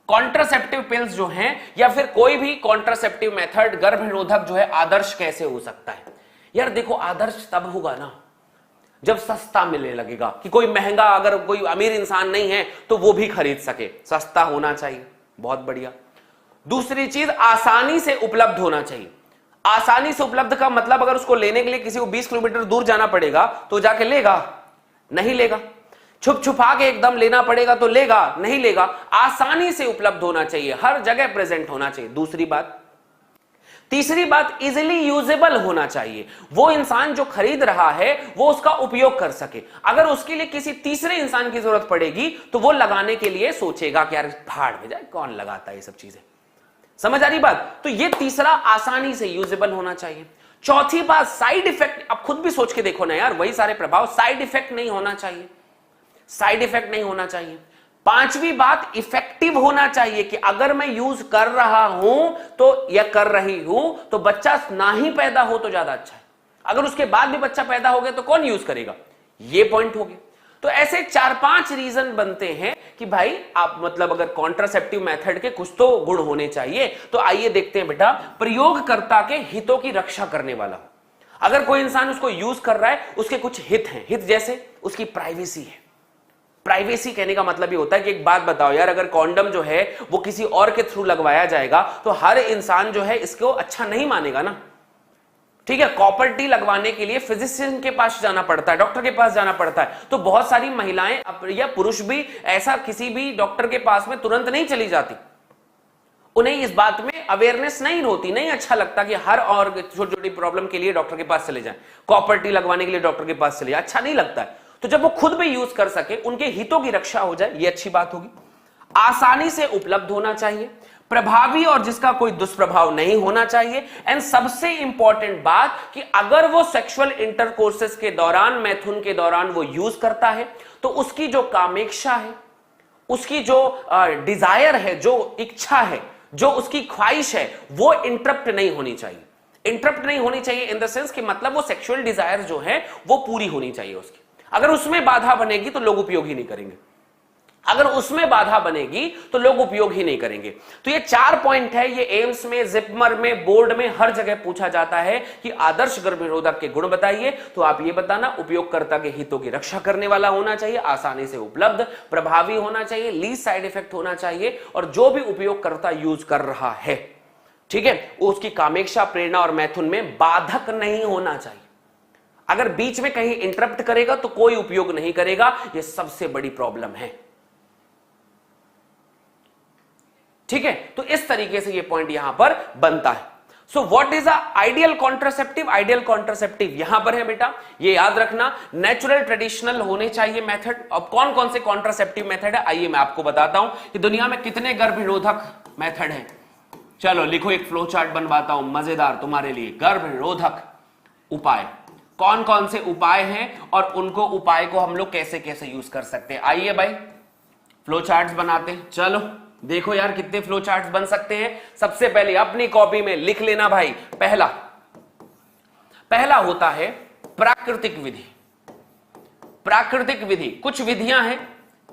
Speaker 1: कॉन्ट्रासेप्टिव पिल्स जो हैं या फिर कोई भी कॉन्ट्रासेप्टिव मेथड गर्भ निरोधक जो है आदर्श कैसे हो सकता है? यार देखो, आदर्श तब होगा ना जब सस्ता मिलने लगेगा, कि कोई महंगा, अगर कोई अमीर इंसान नहीं है तो वो भी खरीद सके, सस्ता होना चाहिए, बहुत बढ़िया। दूसरी चीज, आसानी से उपलब्ध होना चाहिए। आसानी से उपलब्ध का मतलब, अगर उसको लेने के लिए किसी को 20 किलोमीटर दूर जाना पड़ेगा तो जाके लेगा? नहीं लेगा। छुप छुपा के एकदम लेना पड़ेगा तो लेगा? नहीं लेगा। आसानी से उपलब्ध होना चाहिए, हर जगह प्रेजेंट होना चाहिए। दूसरी बात। तीसरी बात, इजिली यूजेबल होना चाहिए। वो इंसान जो खरीद रहा है वो उसका उपयोग कर सके। अगर उसके लिए किसी तीसरे इंसान की जरूरत पड़ेगी तो वो लगाने के लिए सोचेगा कि यार भाड़ में जाए, कौन लगाता है ये सब चीजें। समझ आ रही बात? तो ये तीसरा, आसानी से यूजेबल होना चाहिए। चौथी बात, साइड इफेक्ट। अब खुद भी सोच के देखो ना यार, वही सारे प्रभाव, साइड इफेक्ट नहीं होना चाहिए, साइड इफेक्ट नहीं होना चाहिए। पांचवी बात, इफेक्टिव होना चाहिए, कि अगर मैं यूज कर रहा हूं तो या कर रही हूं तो बच्चा ना ही पैदा हो तो ज्यादा अच्छा है। अगर उसके बाद भी बच्चा पैदा हो गया तो कौन यूज करेगा? ये पॉइंट हो गया। तो ऐसे 4-5 रीजन बनते हैं कि भाई आप, मतलब अगर कॉन्ट्रासेप्टिव मेथड के कुछ तो गुण होने चाहिए। तो आइए देखते हैं बेटा, प्रयोगकर्ता के हितों की रक्षा करने वाला। अगर कोई इंसान उसको यूज कर रहा है, उसके कुछ हित हैं। हित जैसे उसकी प्राइवेसी है। प्राइवेसी कहने का मतलब ये होता है कि एक बात बताओ यार, अगर कॉन्डम जो है वो किसी और के थ्रू लगवाया जाएगा तो हर इंसान जो है इसको अच्छा नहीं मानेगा ना। ठीक है, कॉपर टी लगवाने के लिए फिजिशियन के पास जाना पड़ता है, डॉक्टर के पास जाना पड़ता है। तो बहुत सारी महिलाएं या पुरुष भी ऐसा किसी भी डॉक्टर के पास में तुरंत नहीं चली जाती। उन्हें इस बात में अवेयरनेस नहीं होती, नहीं अच्छा लगता कि हर और छोटी छोटी प्रॉब्लम के लिए डॉक्टर के पास चले जाएं, कॉपर टी लगवाने के लिए डॉक्टर के पास चले जाएं, अच्छा नहीं लगता है। तो जब वो खुद भी यूज कर सके, उनके हितों की रक्षा हो जाए, ये अच्छी बात होगी। आसानी से उपलब्ध होना चाहिए, प्रभावी और जिसका कोई दुष्प्रभाव नहीं होना चाहिए। एंड सबसे इंपॉर्टेंट बात कि अगर वो सेक्सुअल इंटरकोर्सेस के दौरान, मैथुन के दौरान वो यूज करता है तो उसकी जो कामेक्षा है, उसकी जो डिजायर है, जो इच्छा है, जो उसकी ख्वाहिश है, वो इंटरप्ट नहीं होनी चाहिए। इंटरप्ट नहीं होनी चाहिए इन द सेंस कि मतलब वो सेक्सुअल डिजायर जो है वो पूरी होनी चाहिए उसकी। अगर उसमें बाधा बनेगी तो लोग उपयोग ही नहीं करेंगे, अगर उसमें बाधा बनेगी तो लोग उपयोग ही नहीं करेंगे। तो ये 4 पॉइंट है, ये एम्स में, जिपमर में, बोर्ड में हर जगह पूछा जाता है कि आदर्श गर्भ निरोधक के गुण बताइए। तो आप ये बताना, उपयोगकर्ता के हितों की रक्षा करने वाला होना चाहिए, आसानी से उपलब्ध, प्रभावी होना चाहिए, लीस्ट साइड इफेक्ट होना चाहिए, और जो भी उपयोगकर्ता यूज कर रहा है, ठीक है, उसकी कामेक्षा, प्रेरणा और मैथुन में बाधक नहीं होना चाहिए। अगर बीच में कहीं इंटरप्ट करेगा तो कोई उपयोग नहीं करेगा, यह सबसे बड़ी प्रॉब्लम है। ठीक है, तो इस तरीके से ये पॉइंट यहां पर बनता है। सो what is a ideal contraceptive? Ideal contraceptive यहां पर है बेटा, ये याद रखना, नेचुरल ट्रेडिशनल होने चाहिए मेथड। अब कौन कौन से कॉन्ट्रासेप्टिव मेथड है, आइए मैं आपको बताता हूं कि दुनिया में कितने गर्भ निरोधक मेथड है। चलो लिखो, एक फ्लो चार्ट बनवाता हूं मजेदार तुम्हारे लिए। गर्भ निरोधक उपाय, कौन कौन से उपाय हैं और उनको, उपाय को हम लोग कैसे कैसे यूज कर सकते हैं। आइए भाई फ्लो चार्ट्स बनाते हैं। चलो देखो यार कितने फ्लो चार्ट्स बन सकते हैं। सबसे पहले अपनी कॉपी में लिख लेना भाई, पहला होता है प्राकृतिक विधि। प्राकृतिक विधि, कुछ विधियां हैं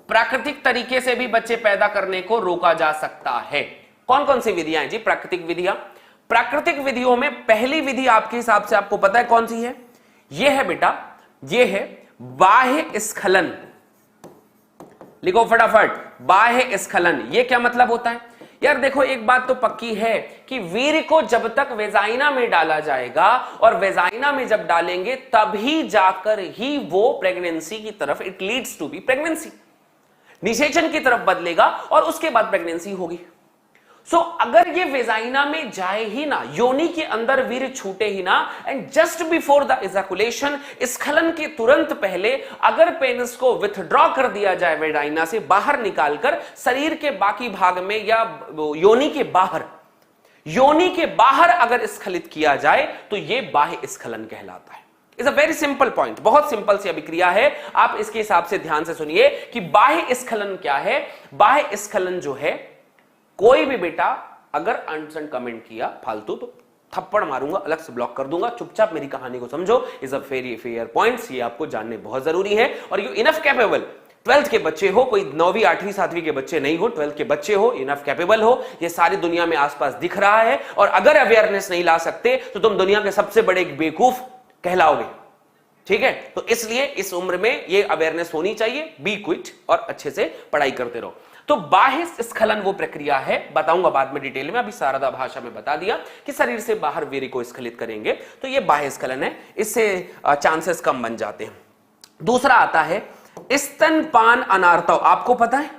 Speaker 1: प्राकृतिक तरीके से भी बच्चे पैदा करने को रोका जा सकता है। कौन कौन सी विधियां हैं जी प्राकृतिक विधियां? प्राकृतिक विधियों में पहली विधि आपके हिसाब से आपको पता है कौन सी है? यह है बेटा, यह है बाह्य स्खलन। लिखो फटाफट, बाह्य स्खलन। यह क्या मतलब होता है यार? देखो एक बात तो पक्की है कि वीर्य को जब तक वेजाइना में डाला जाएगा और वेजाइना में जब डालेंगे तभी जाकर ही वो प्रेगनेंसी की तरफ, it leads to be pregnancy, निषेचन की तरफ बदलेगा और उसके बाद प्रेगनेंसी होगी। सो अगर ये वेजाइना में जाए ही ना, योनि के अंदर वीर्य छूटे ही ना, and just before the ejaculation, स्खलन के तुरंत पहले अगर पेनिस को विथड्रॉ कर दिया जाए वेजाइना से बाहर निकालकर शरीर के बाकी भाग में या योनि के बाहर अगर स्खलित किया जाए तो यह बाह्य स्खलन कहलाता है। Is a very simple point, बहुत सिंपल सी अभिक्रिया है। आप इसके हिसाब से ध्यान से सुनिए कि बाह्य स्खलन क्या है। बाह्य स्खलन जो है, कोई भी बेटा अगर अनसेंड कमेंट किया फालतू तो थप्पड़ मारूंगा, अलग से ब्लॉक कर दूंगा। चुपचाप मेरी कहानी को समझो। Is a very fair points, ये आपको जानने बहुत जरूरी है। और यू इनफ कैपेबल, 12th के बच्चे हो, कोई 9वीं 8वीं 7वीं के बच्चे नहीं हो, 12th के बच्चे हो, इनफ कैपेबल हो, ये सारी दुनिया में आसपास दिख रहा है। और अगर अवेयरनेस नहीं ला सकते तो तुम दुनिया के सबसे बड़े बेवकूफ कहलाओगे। ठीक है, तो इसलिए इस उम्र में ये अवेयरनेस होनी चाहिए। बी क्विट और अच्छे से पढ़ाई करते रहो। तो बाह्य स्खलन वो प्रक्रिया है, बताऊंगा बाद में डिटेल में, अभी सारदा भाषा में बता दिया कि शरीर से बाहर वीर्य को स्खलित करेंगे तो ये बाह्य स्खलन है, इससे चांसेस कम बन जाते हैं। दूसरा आता है स्तनपान अनार्तव। आपको पता है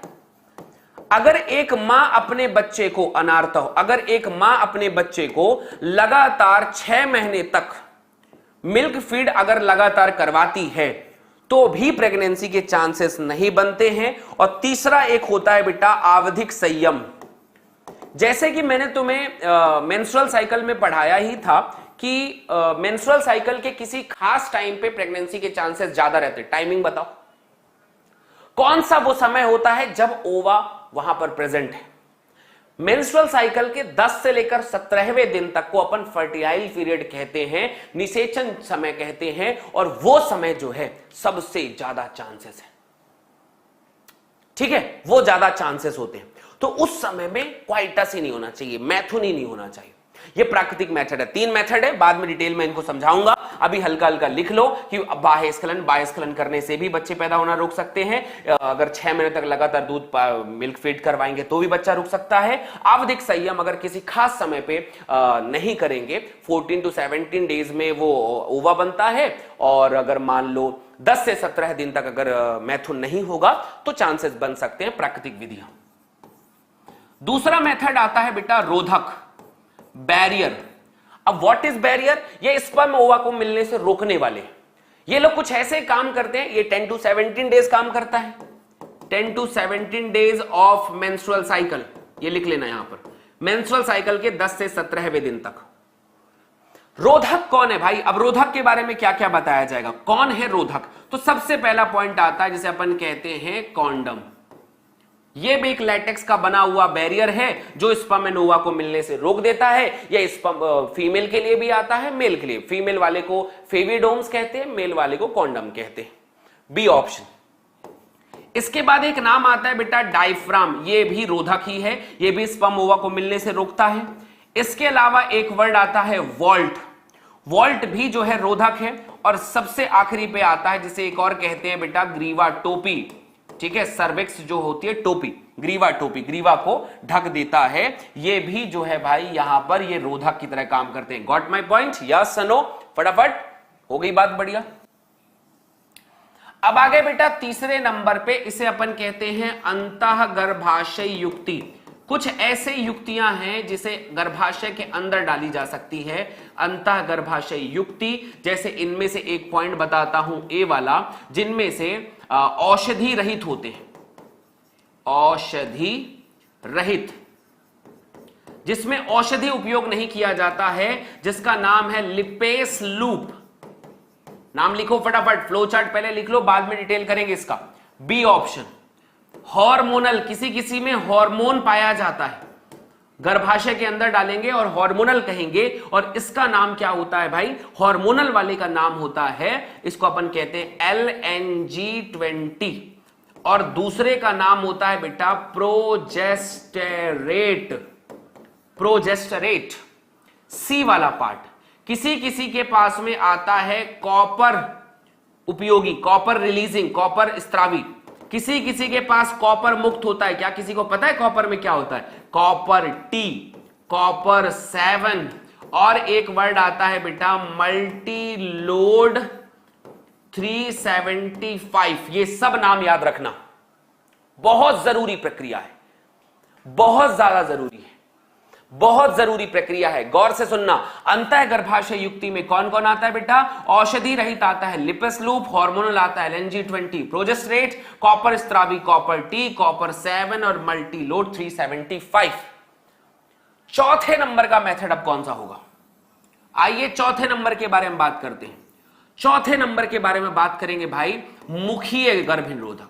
Speaker 1: अगर एक मां अपने बच्चे को अनार्तव, अगर एक मां अपने बच्चे को लगातार 6 महीने तक मिल्क फीड अगर लगातार करवाती है तो भी प्रेगनेंसी के चांसेस नहीं बनते हैं। और तीसरा एक होता है बेटा आवधिक संयम। जैसे कि मैंने तुम्हें मेंस्ट्रुअल साइकिल में पढ़ाया ही था कि मेंस्ट्रुअल साइकिल के किसी खास टाइम पे प्रेगनेंसी के चांसेस ज्यादा रहते हैं। टाइमिंग बताओ, कौन सा वो समय होता है जब ओवा वहां पर प्रेजेंट है? मेंस्ट्रुअल साइकिल के 10 से लेकर 17वें दिन तक को अपन फर्टिलाइल पीरियड कहते हैं, निषेचन समय कहते हैं। और वो समय जो है सबसे ज्यादा चांसेस है, ठीक है, वो ज्यादा चांसेस होते हैं। तो उस समय में क्वाइटस ही नहीं होना चाहिए, मैथुन ही नहीं होना चाहिए। ये प्राकृतिक मेथड है। 3 मेथड है, बाद में डिटेल में इनको समझाऊंगा। अभी हल्का हल्का लिख लो कि बाह्य स्खलन करने से भी बच्चे पैदा होना रोक सकते हैं। अगर 6 महीने तक लगातार दूध मिल्क फीड करवाएंगे तो भी बच्चा रुक सकता है। आवधिक संयम अगर किसी खास समय पे नहीं करेंगे, 14 to 17 डेज में वो ओवा बनता है। और अगर मान लो 10 से 17 दिन तक अगर मैथुन नहीं होगा तो चांसेस बन सकते हैं प्राकृतिक विधियां। दूसरा मेथड आता है बेटा रोधक, बैरियर। अब व्हाट इज बैरियर? ये स्पर्म ओवा को मिलने से रोकने वाले। ये लोग कुछ ऐसे काम करते हैं, ये 10 to 17 डेज काम करता है। 10 to 17 days of menstrual cycle, ये लिख लेना यहां पर, मेंस्ट्रुअल साइकिल के 10 से 17वें दिन तक। रोधक कौन है भाई? अब रोधक के बारे में क्या क्या बताया जाएगा, कौन है रोधक? तो सबसे पहला पॉइंट आता है जिसे अपन कहते हैं कॉन्डम। ये भी एक लैटेक्स का बना हुआ बैरियर है जो स्पर्म एंड ओवा को मिलने से रोक देता है। यह स्पर्म फीमेल के लिए भी आता है, मेल के लिए। फीमेल वाले को फेविडोम्स कहते हैं, मेल वाले को कॉन्डम कहते हैं। B option. इसके बाद एक नाम आता है बेटा डायफ्राम, ये भी रोधक ही है, ये भी स्पर्म ओवा को मिलने से रोकता है। इसके अलावा एक वर्ड आता है वॉल्ट, वॉल्ट भी जो है रोधक है। और सबसे आखिरी पे आता है जिसे एक और कहते हैं बेटा ग्रीवा टोपी, ठीक है, सर्विक्स जो होती है टोपी, ग्रीवा टोपी, ग्रीवा को ढक देता है। ये भी जो है भाई यहां पर ये रोधक की तरह काम करते हैं। Got my point? Yes no? फटाफट हो गई बात, बढ़िया। अब आगे बेटा तीसरे नंबर पे, इसे अपन कहते हैं अंतःगर्भाशय युक्ति। कुछ ऐसे युक्तियां हैं जिसे गर्भाशय के अंदर डाली जा सकती है, अंतःगर्भाशय युक्ति। जैसे इनमें से एक पॉइंट बताता हूं, ए वाला, जिनमें से औषधि रहित होते हैं, औषधि रहित, जिसमें औषधि उपयोग नहीं किया जाता है, जिसका नाम है लिपेस लूप। नाम लिखो फटाफट, फ्लो चार्ट पहले लिख लो, बाद में डिटेल करेंगे इसका। बी ऑप्शन, हार्मोनल, किसी किसी में हार्मोन पाया जाता है, गर्भाशय के अंदर डालेंगे और हार्मोनल कहेंगे, और इसका नाम क्या होता है भाई, हार्मोनल वाले का नाम होता है, इसको अपन कहते हैं LNG20, और दूसरे का नाम होता है बेटा प्रोजेस्टेरेट। प्रोजेस्टेरेट सी वाला पार्ट। किसी किसी के पास में आता है कॉपर उपयोगी, कॉपर रिलीजिंग, कॉपर स्त्रावी। किसी किसी के पास कॉपर मुक्त होता है। क्या किसी को पता है कॉपर में क्या होता है? कॉपर टी, कॉपर 7, और एक वर्ड आता है बेटा मल्टी लोड 375। ये सब नाम याद रखना, बहुत जरूरी प्रक्रिया है, बहुत ज्यादा जरूरी है, बहुत जरूरी प्रक्रिया है। गौर से सुनना। अंतः गर्भाशय युक्ति में कौन कौन आता है बेटा? औषधि रहित आता है लिपिस लूप, हार्मोनल आता है LNG20, प्रोजेस्टेरेट, कॉपर स्त्रावी कॉपर टी, कॉपर 7 और मल्टी लोड 375। चौथे नंबर का मेथड अब कौन सा होगा? आइए चौथे नंबर के बारे में बात करते हैं। चौथे नंबर के बारे में बात करेंगे भाई, मुखीय गर्भनिरोधक,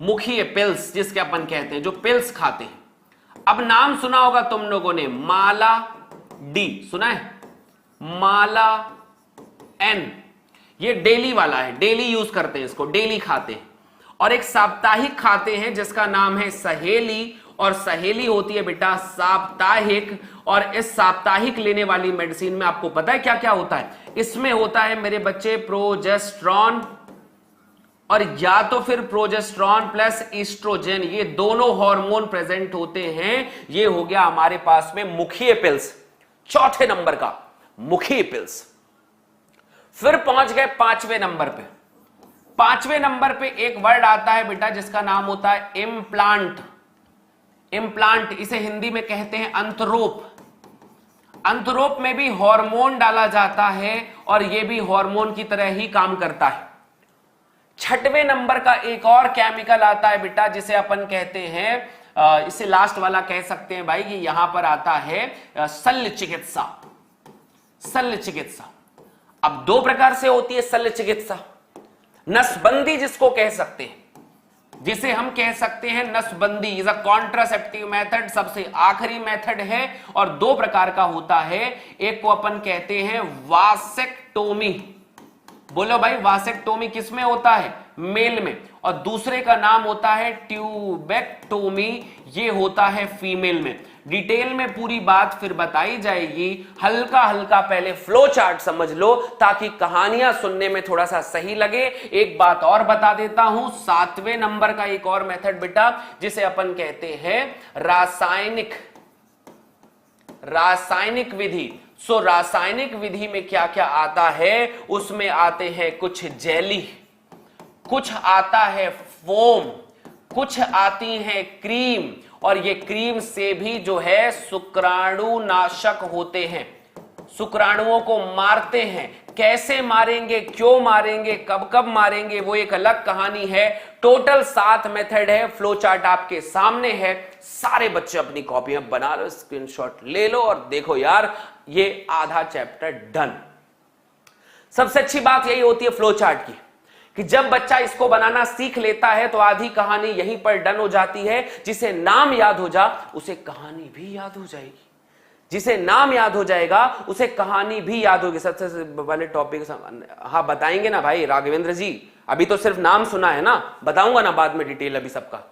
Speaker 1: मुखीय पिल्स जिसके अपन कहते हैं, जो पिल्स खाते हैं। अब नाम सुना होगा तुम लोगों ने, माला डी सुना है, माला एन, ये डेली वाला है, डेली यूज करते हैं इसको, डेली खाते हैं। और एक साप्ताहिक खाते हैं जिसका नाम है सहेली, और सहेली होती है बेटा साप्ताहिक। और इस साप्ताहिक लेने वाली मेडिसिन में आपको पता है क्या क्या होता है? इसमें होता है मेरे बच्चे प्रोजेस्ट्रॉन, और या तो फिर प्रोजेस्ट्रॉन प्लस ईस्ट्रोजेन, ये दोनों हार्मोन प्रेजेंट होते हैं। ये हो गया हमारे पास में मुखीय पिल्स, चौथे नंबर का मुखीय पिल्स। फिर पहुंच गए पांचवें नंबर पे। पांचवें नंबर पे एक वर्ड आता है बेटा जिसका नाम होता है इम्प्लांट। इम्प्लांट, इसे हिंदी में कहते हैं अंतरोप। अंतरोप में भी हार्मोन डाला जाता है और यह भी हार्मोन की तरह ही काम करता है। छठवें नंबर का एक और केमिकल आता है बेटा जिसे अपन कहते हैं, इसे लास्ट वाला कह सकते हैं भाई, ये यहां पर आता है शल्य चिकित्सा। शल्य चिकित्सा अब दो प्रकार से होती है शल्य चिकित्सा। नसबंदी जिसको कह सकते हैं, जिसे हम कह सकते हैं नसबंदी इज अ कॉन्ट्रासेप्टिव मेथड, सबसे आखिरी मेथड है, और दो प्रकार का होता है। एक को अपन कहते हैं वासेक्टोमी। बोलो भाई, वासेक्टोमी किस में होता है? मेल में। और दूसरे का नाम होता है ट्यूबेक्टोमी, ये होता है फीमेल में। डिटेल में पूरी बात फिर बताई जाएगी, हल्का हल्का पहले फ्लो चार्ट समझ लो ताकि कहानियां सुनने में थोड़ा सा सही लगे। एक बात और बता देता हूं, सातवें नंबर का एक और मेथड बेटा जिसे अपन कहते हैं रासायनिक विधि। सो रासायनिक विधि में क्या क्या आता है? उसमें आते हैं कुछ जेली, कुछ आता है फोम, कुछ आती है क्रीम, और ये क्रीम से भी जो है शुक्राणु नाशक होते हैं, शुक्राणुओं को मारते हैं। कैसे मारेंगे, क्यों मारेंगे, कब कब मारेंगे, वो एक अलग कहानी है। टोटल 7 मेथड है। फ्लो चार्ट आपके सामने है, सारे बच्चे अपनी कॉपियां बना लो, स्क्रीनशॉट ले लो और देखो यार, ये आधा चैप्टर डन। सबसे अच्छी बात यही होती है फ्लो चार्ट की कि जब बच्चा इसको बनाना सीख लेता है तो आधी कहानी यहीं पर डन हो जाती है। जिसे नाम याद हो जा उसे कहानी भी याद हो जाएगी, जिसे नाम याद हो जाएगा उसे कहानी भी याद होगी। सबसे वाले टॉपिक हाँ बताएंगे ना भाई राघवेंद्र जी, अभी तो सिर्फ नाम सुना है ना, बताऊंगा ना बाद में डिटेल अभी सबका।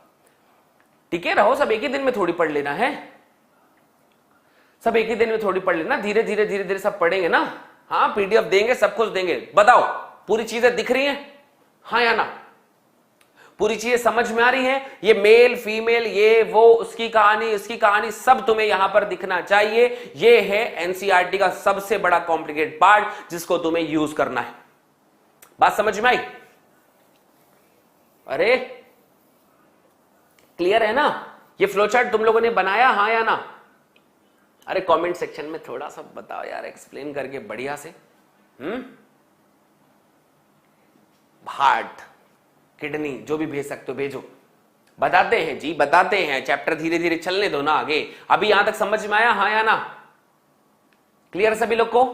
Speaker 1: ठीक है, रहो, सब एक ही दिन में थोड़ी पढ़ लेना है, सब एक ही दिन में थोड़ी पढ़ लेना, धीरे धीरे धीरे धीरे सब पढ़ेंगे ना। हाँ पीडीएफ देंगे, सब कुछ देंगे। बताओ पूरी चीजें दिख रही हैं, हाँ या ना? पूरी चीजें समझ में आ रही है? ये मेल फीमेल, ये वो, उसकी कहानी उसकी कहानी, सब तुम्हें यहां पर दिखना चाहिए। ये है एनसीईआरटी का सबसे बड़ा कॉम्प्लिकेटेड पार्ट जिसको तुम्हें यूज करना है। बात समझ में आई? अरे क्लियर है ना? ये फ्लो चार्ट तुम लोगों ने बनाया, हाँ या ना? अरे कमेंट सेक्शन में थोड़ा सा बताओ यार, एक्सप्लेन करके बढ़िया से। हार्ट, किडनी, जो भी भेज सकते हो भेजो। बताते हैं जी, बताते हैं, चैप्टर धीरे धीरे चलने दो ना आगे। अभी यहां तक समझ में आया, हाँ या ना? क्लियर सभी लोग को?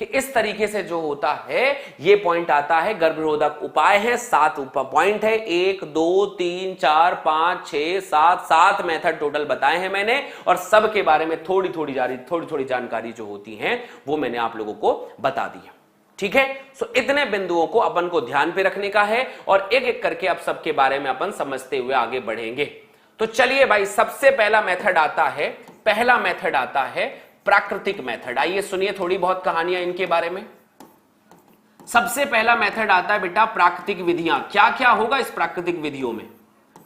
Speaker 1: कि इस तरीके से जो होता है ये पॉइंट आता है। गर्भनिरोधक उपाय है, 7 पॉइंट है, 1 2 3 4 5 6 7 मेथड टोटल बताए हैं मैंने, और सब के बारे में थोड़ी थोड़ी जानकारी जो होती है वो मैंने आप लोगों को बता दी है। ठीक है, सो इतने बिंदुओं को अपन को ध्यान पे रखने का है और एक एक करके अब सबके बारे में अपन समझते हुए आगे बढ़ेंगे। तो चलिए भाई, सबसे पहला मेथड आता है प्राकृतिक मेथड। आइए सुनिए थोड़ी बहुत कहानियां इनके बारे में। सबसे पहला मेथड आता है बेटा प्राकृतिक विधियां। क्या क्या होगा इस प्राकृतिक विधियों में?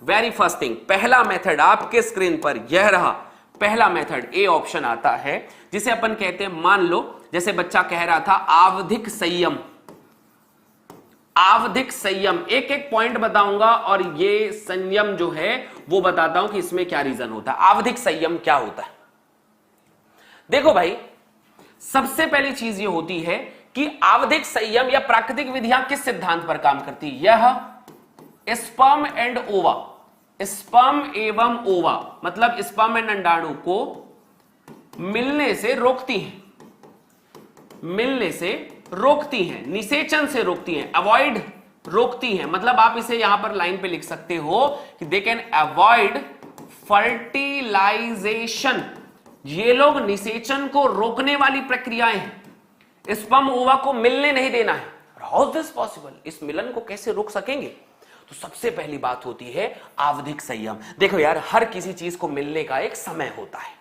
Speaker 1: वेरी फर्स्ट थिंग, पहला मेथड आपके स्क्रीन पर यह रहा। पहला मेथड ए ऑप्शन आता है, जिसे अपन कहते हैं, मान लो जैसे बच्चा कह रहा था आवधिक संयम। आवधिक संयम, एक एक पॉइंट बताऊंगा और ये संयम जो है वो बताता हूं कि इसमें क्या रीजन होता है। आवधिक संयम क्या होता है? देखो भाई, सबसे पहली चीज ये होती है कि आवधिक संयम या प्राकृतिक विधियां किस सिद्धांत पर काम करती है? यह स्पर्म एंड ओवा, स्पर्म एवं ओवा मतलब स्पर्म एंड अंडाणु को मिलने से रोकती हैं, निषेचन से रोकती हैं, अवॉइड रोकती हैं। मतलब आप इसे यहां पर लाइन पे लिख सकते हो कि दे कैन अवॉइड फर्टिलाइजेशन। ये लोग निषेचन को रोकने वाली प्रक्रियाएं हैं, स्पर्म ओवा को मिलने नहीं देना है। How is this possible? इस मिलन को कैसे रोक सकेंगे? तो सबसे पहली बात होती है आवधिक संयम। देखो यार, हर किसी चीज को मिलने का एक समय होता है,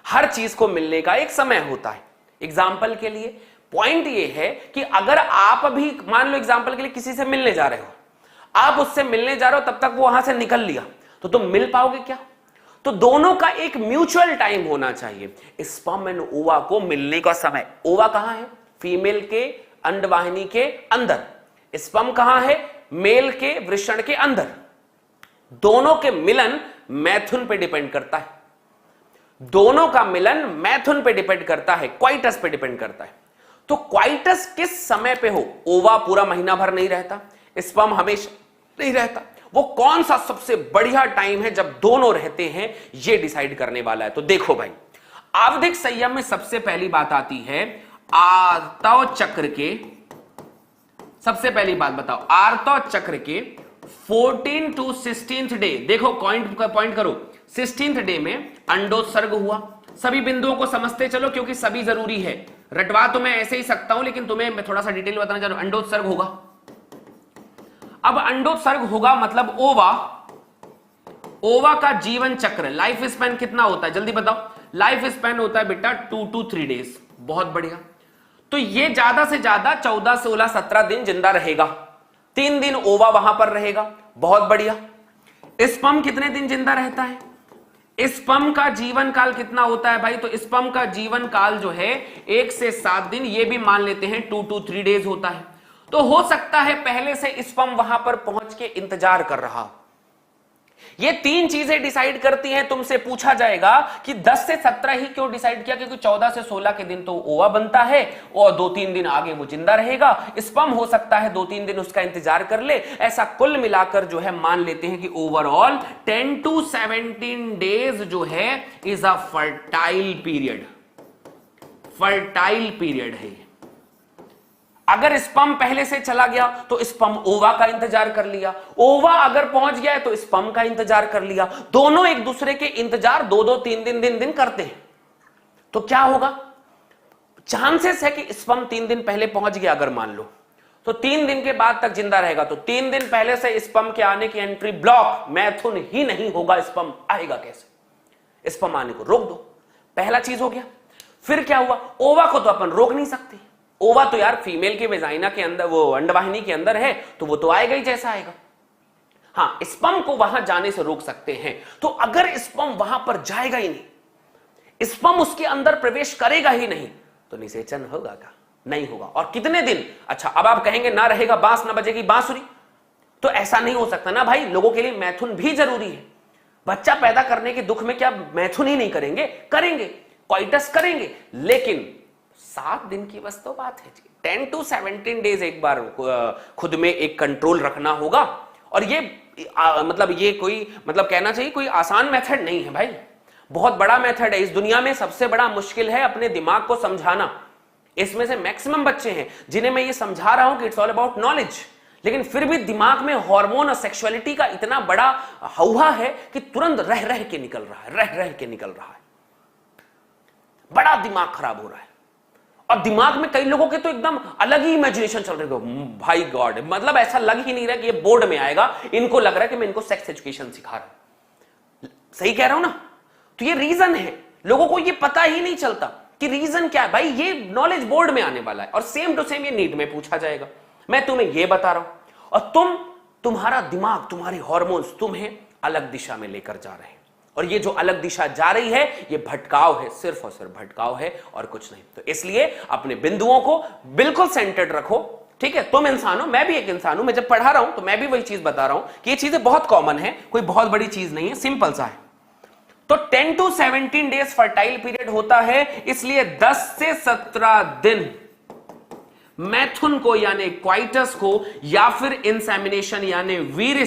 Speaker 1: हर चीज को मिलने का एक समय होता है। एग्जाम्पल के लिए पॉइंट ये है कि अगर आप भी मान लो एग्जाम्पल के लिए किसी से मिलने जा रहे हो, आप उससे मिलने जा रहे हो, तब तक वो वहां से निकल लिया, तो तुम मिल पाओगे क्या? तो दोनों का एक म्यूचुअल टाइम होना चाहिए। स्पर्म एंड ओवा को मिलने का समय, ओवा कहां है? फीमेल के अंडवाहिनी के अंदर। स्पर्म कहां है? मेल के वृषण के अंदर। दोनों के मिलन मैथुन पे डिपेंड करता है, दोनों का मिलन मैथुन पे डिपेंड करता है, क्वाइटस पे डिपेंड करता है। तो क्वाइटस किस समय पे हो? ओवा पूरा महीना भर नहीं रहता, स्पर्म हमेशा नहीं रहता। वो कौन सा सबसे बढ़िया टाइम है जब दोनों रहते हैं, ये डिसाइड करने वाला है। तो देखो भाई, आवधिक संयम में सबसे पहली बात आती है आर्तव चक्र के, सबसे पहली बात बताओ, आर्तव चक्र के 14 to 16th डे। देखो पॉइंट करो, 16th डे में अंडोत्सर्ग हुआ। सभी बिंदुओं को समझते चलो क्योंकि सभी जरूरी है। रटवा तो मैं ऐसे ही सकता हूं, लेकिन तुम्हें मैं थोड़ा सा डिटेल बताना चाह रहा हूं। अंडोत्सर्ग होगा, अब अंडोत्सर्ग होगा मतलब ओवा का जीवन चक्र, लाइफ स्पैन कितना होता है जल्दी बताओ? लाइफ स्पैन होता है बेटा 2 to 3 डेज। बहुत बढ़िया, तो ये ज्यादा से ज्यादा 14 16 17 दिन जिंदा रहेगा। 3 दिन ओवा वहां पर रहेगा। बहुत बढ़िया। स्पर्म कितने दिन जिंदा रहता है? स्पर्म का जीवन काल कितना होता है भाई? तो स्पर्म का जीवन काल जो है 1 से 7 दिन, ये भी मान लेते हैं 2 to 3 डेज होता है। तो हो सकता है पहले से स्पर्म वहां पर पहुंच के इंतजार कर रहा। ये 3 चीजें डिसाइड करती हैं। तुमसे पूछा जाएगा कि 10 से 17 ही क्यों डिसाइड किया? क्योंकि 14 से 16 के दिन तो ओवा बनता है और 2-3 दिन आगे वो जिंदा रहेगा। स्पर्म हो सकता है 2-3 दिन उसका इंतजार कर ले। ऐसा कुल मिलाकर जो है मान लेते हैं कि ओवरऑल 10 to 17 डेज जो है is a fertile period. Fertile period है। अगर स्पर्म पहले से चला गया तो स्पर्म ओवा का इंतजार कर लिया, ओवा अगर पहुंच गया है तो स्पर्म का इंतजार कर लिया। दोनों एक दूसरे के इंतजार 2-2 3 दिन करते हैं। तो क्या होगा? चांसेस है कि स्पर्म 3 दिन पहले पहुंच गया अगर मान लो, तो 3 दिन के बाद तक जिंदा रहेगा। तो 3 दिन पहले से स्पर्म के आने की एंट्री ब्लॉक, मैथुन ही नहीं होगा। स्पर्म आएगा कैसे? स्पर्म आने को रोक दो, पहला चीज हो गया। फिर क्या हुआ? ओवा को तो अपन रोक नहीं सकते। ओवा तो यार फीमेल के वेजाइना के अंदर, वो अंडवाहिनी के अंदर है, तो वो तो आएगा ही जैसा आएगा। हाँ, स्पर्म को वहां जाने से रोक सकते हैं। तो अगर स्पर्म वहां पर जाएगा ही नहीं, स्पर्म उसके अंदर प्रवेश करेगा ही नहीं, तो निषेचन होगा क्या? नहीं होगा। और कितने दिन? अच्छा, अब आप कहेंगे ना रहेगा बांस ना बजेगी बांसुरी, तो ऐसा नहीं हो सकता ना भाई। लोगों के लिए मैथुन भी जरूरी है। बच्चा पैदा करने के दुख में क्या मैथुन ही नहीं करेंगे? करेंगे, क्वाइटस करेंगे, लेकिन 7 दिन की बस तो बात है जी। 10 to 17 डेज एक बार खुद में एक कंट्रोल रखना होगा। और ये मतलब ये कोई मतलब कहना चाहिए कोई आसान मेथड नहीं है भाई, बहुत बड़ा मेथड है। इस दुनिया में सबसे बड़ा मुश्किल है अपने दिमाग को समझाना इसमें से मैक्सिमम बच्चे हैं जिन्हें मैं ये समझा रहा हूं कि इट्स ऑल अबाउट नॉलेज, लेकिन फिर भी दिमाग में हार्मोन और सेक्सुअलिटी का इतना बड़ा हौहा है कि तुरंत रह रह के निकल रहा है, रह रह के निकल रहा है, बड़ा दिमाग खराब हो रहा है। और दिमाग में कई लोगों के तो एकदम अलग ही इमेजिनेशन चल रही है, भाई गॉड, मतलब ऐसा लग ही नहीं रहा कि ये बोर्ड में आएगा, इनको लग रहा है कि मैं इनको सेक्स एजुकेशन सिखा रहा हूं। सही कह रहा हूं ना? तो ये रीजन है, लोगों को ये पता ही नहीं चलता कि रीजन क्या है। भाई ये नॉलेज बोर्ड में आने वाला है और सेम टू सेम ये नीट में पूछा जाएगा। मैं तुम्हें ये बता रहा हूं और तुम्हारा दिमाग, तुम्हारे हार्मोन्स तुम्हें अलग दिशा में लेकर जा रहे हैं, और ये जो अलग दिशा जा रही है ये भटकाव है, सिर्फ और सिर्फ भटकाव है और कुछ नहीं। तो इसलिए अपने बिंदुओं को बिल्कुल सेंटर्ड रखो, ठीक है? तुम इंसान हो, मैं भी एक इंसान हूं, मैं जब पढ़ा रहा हूं तो मैं भी वही चीज बता रहा हूं कि ये चीजें बहुत कॉमन है, कोई बहुत बड़ी चीज नहीं है, सिंपल सा है। तो 10 to 17 डेज फर्टाइल पीरियड होता है, इसलिए 10 से 17 दिन मैथुन को यानी क्वाइटस को या फिर इंसेमिनेशन यानी वीर्य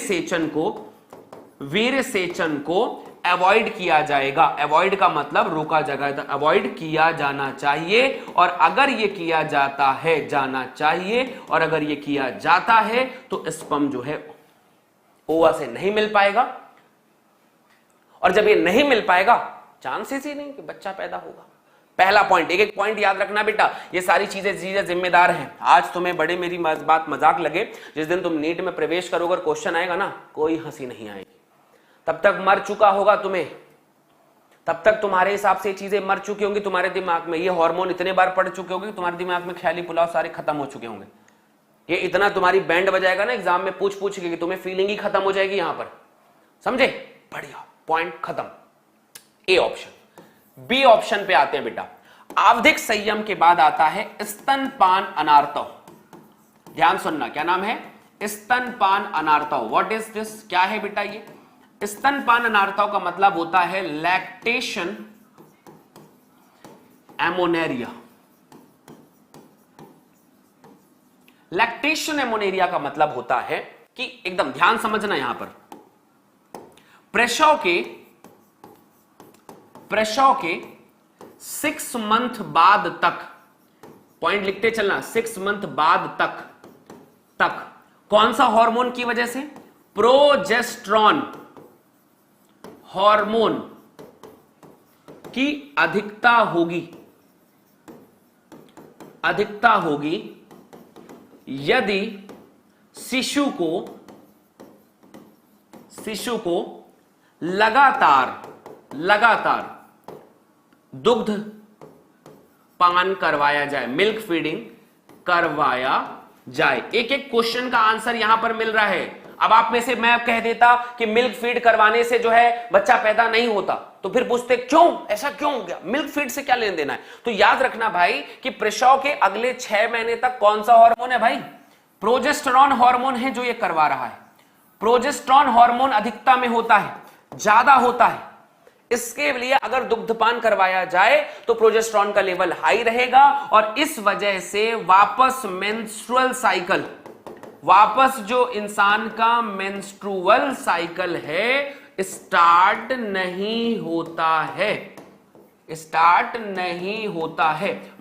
Speaker 1: सेचन को अवॉइड किया जाएगा। अवॉइड का मतलब रोका जाएगा, तो अवॉइड किया जाना चाहिए। और अगर ये किया जाता है, जाना चाहिए, और अगर ये किया जाता है तो स्पर्म जो है ओवा से नहीं मिल पाएगा, और जब ये नहीं मिल पाएगा चांसेस ही नहीं कि बच्चा पैदा होगा। पहला पॉइंट, एक एक पॉइंट याद रखना बेटा, ये सारी चीजें जिम्मेदार हैं। आज तुम्हें बड़े मेरी बात मजाक लगे, जिस दिन तुम नीट में प्रवेश करोगे, क्वेश्चन आएगा ना, कोई हंसी नहीं आएगी। तब तक मर चुका होगा तुम्हें, तब तक तुम्हारे हिसाब से चीजें मर चुकी होंगी तुम्हारे दिमाग में, ये हार्मोन इतने बार पड़ चुके होंगे तुम्हारे दिमाग में ख्याली पुलाव सारे खत्म हो चुके होंगे। ये इतना तुम्हारी बैंड बजाएगा ना एग्जाम में पूछ के कि तुम्हें फीलिंग ही खत्म हो जाएगी यहां पर, समझे? बढ़िया, पॉइंट खत्म। A option. बी ऑप्शन पे आते हैं बेटा। आवधिक संयम के बाद आता है स्तनपान अनार्तव। ध्यान सुनना, क्या नाम है? स्तनपान अनार्तव। What is this? क्या है बेटा ये? स्तनपान अनार्तव का मतलब होता है लैक्टेशन एमोनेरिया। लैक्टेशन एमोनेरिया का मतलब होता है कि एकदम ध्यान समझना, यहां पर प्रसव के 6 मंथ बाद तक, पॉइंट लिखते चलना, 6 मंथ बाद तक कौन सा हार्मोन की वजह से? प्रोजेस्टेरॉन हार्मोन की अधिकता होगी यदि शिशु को लगातार दुग्ध पान करवाया जाए, मिल्क फीडिंग करवाया जाए। एक एक क्वेश्चन का आंसर यहां पर मिल रहा है। अब आप में से मैं कह देता कि मिल्क फीड करवाने से जो है बच्चा पैदा नहीं होता, तो फिर पूछते क्यों, ऐसा क्यों हो गया, मिल्क फीड से क्या लेन देना है? तो याद रखना भाई कि प्रसव के अगले 6 महीने तक कौन सा हार्मोन है भाई? प्रोजेस्टेरॉन हार्मोन है जो ये करवा रहा है। प्रोजेस्टेरॉन हार्मोन अधिकता में होता है, ज्यादा होता है, इसके लिए अगर दुग्धपान करवाया जाए तो प्रोजेस्टेरॉन का लेवल हाई रहेगा, और इस वजह से वापस जो इंसान का मेंस्ट्रुअल साइकिल है स्टार्ट नहीं होता है।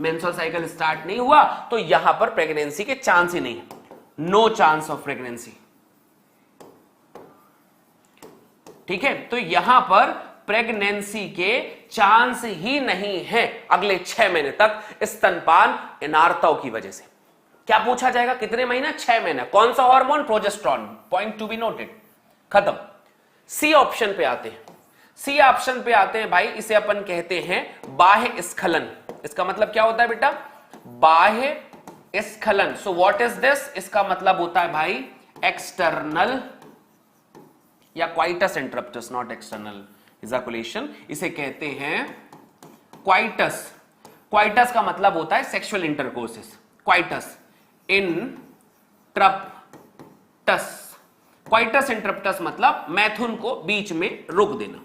Speaker 1: मेंस्ट्रुअल साइकिल स्टार्ट नहीं हुआ तो यहां पर प्रेगनेंसी के चांस ही नहीं है, नो चांस ऑफ प्रेगनेंसी। ठीक है, तो यहां पर प्रेगनेंसी के चांस ही नहीं है अगले 6 महीने तक स्तनपान अनार्तव की वजह से। क्या पूछा जाएगा? कितने महीना? 6 महीना। कौन सा hormone? Progesterone. Point to be noted, खत्म। सी ऑप्शन पे आते हैं भाई, इसे अपन कहते हैं बाह्य स्खलन। इसका मतलब क्या होता है बेटा? बाह्य स्खलन। So what is this? इसका मतलब होता है भाई एक्सटर्नल या coitus interruptus, not external ejaculation, इसे कहते हैं क्वाइटस। क्वाइटस का मतलब होता है sexual intercourses. Coitus interruptus, coitus interruptus मतलब मैथुन को बीच में रोक देना,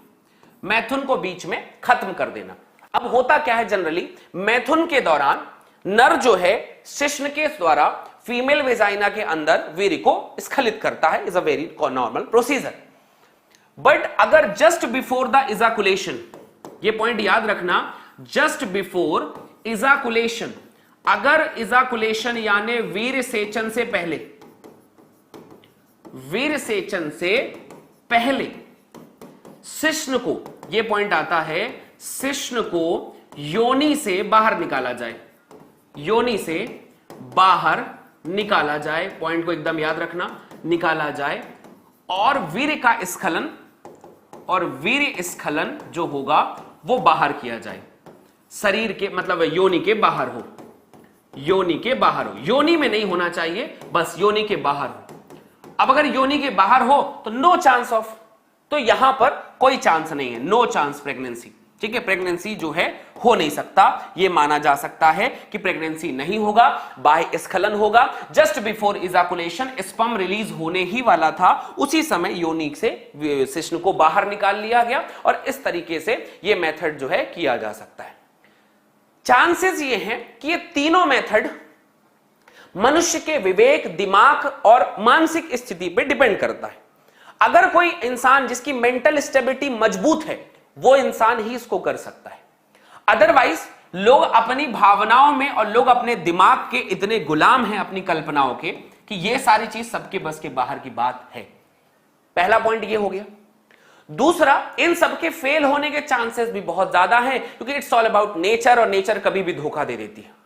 Speaker 1: मैथुन को बीच में खत्म कर देना। अब होता क्या है, जनरली मैथुन के दौरान नर जो है शिश्न के द्वारा फीमेल वेजाइना के अंदर वीर्य को स्खलित करता है, is a very normal procedure. But अगर जस्ट बिफोर द इजैकुलेशन, ये पॉइंट याद रखना, जस्ट बिफोर इजैकुलेशन अगर इजाकुलेशन यानी वीर सेचन से पहले शिश्न को, यह पॉइंट आता है, शिश्न को योनि से बाहर निकाला जाए, योनि से बाहर निकाला जाए, पॉइंट को एकदम याद रखना, निकाला जाए, और वीर्य स्खलन जो होगा वो बाहर किया जाए, शरीर के मतलब योनि के बाहर हो, योनि के बाहर हो, योनि में नहीं होना चाहिए, बस योनि के बाहर हो। अब अगर योनि के बाहर हो तो नो चांस ऑफ, तो यहां पर कोई चांस नहीं है, नो चांस प्रेगनेंसी, ठीक है, प्रेगनेंसी जो है हो नहीं सकता, यह माना जा सकता है कि प्रेगनेंसी नहीं होगा, बाह्य स्खलन होगा, just before ejaculation sperm release होने ही वाला था, उसी समय योनि से शिश्न को बाहर निकाल लिया गया, और इस तरीके से यह मेथड जो है किया जा सकता है। चांसेस ये हैं कि ये तीनों मेथड मनुष्य के विवेक, दिमाग और मानसिक स्थिति पे डिपेंड करता है। अगर कोई इंसान जिसकी मेंटल स्टेबिलिटी मजबूत है वो इंसान ही इसको कर सकता है, अदरवाइज लोग अपनी भावनाओं में और लोग अपने दिमाग के इतने गुलाम हैं अपनी कल्पनाओं के कि ये सारी चीज सबके बस के बाहर की बात है। पहला पॉइंट ये हो गया। दूसरा, इन सबके फेल होने के चांसेस भी बहुत ज्यादा हैं क्योंकि इट्स ऑल अबाउट नेचर, और नेचर कभी भी धोखा दे देती है।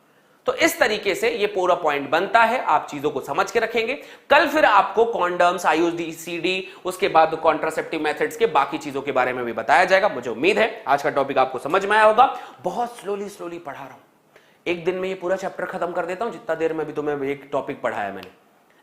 Speaker 1: तो इस तरीके से ये पूरा पॉइंट बनता है, आप चीजों को समझ के रखेंगे। कल फिर आपको कॉन्डम्स, आईयूडी, सीडी, उसके बाद कॉन्ट्रासेप्टिव मेथड्स के बाकी चीजों के बारे में भी बताया जाएगा। मुझे उम्मीद है आज का टॉपिक आपको समझ में आया होगा। बहुत स्लोली पढ़ा रहा हूं, एक दिन में ये पूरा चैप्टर खत्म कर देता हूं जितना देर में भी तुम्हें एक टॉपिक पढ़ाया मैंने,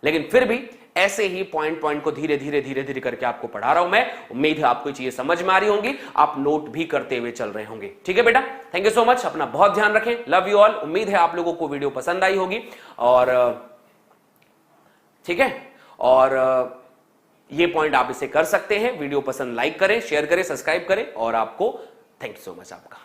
Speaker 1: लेकिन फिर भी ऐसे ही पॉइंट को धीरे धीरे करके आपको पढ़ा रहा हूं मैं। उम्मीद है आपको चीजें समझ में आ रही होंगी, आप नोट भी करते हुए चल रहे होंगे। ठीक है बेटा, थैंक यू सो मच, अपना बहुत ध्यान रखें, लव यू ऑल। उम्मीद है आप लोगों को वीडियो पसंद आई होगी, और ठीक है, और ये पॉइंट आप इसे कर सकते हैं। वीडियो पसंद लाइक करें, शेयर करें, सब्सक्राइब करें, और आपको थैंक यू सो मच आपका।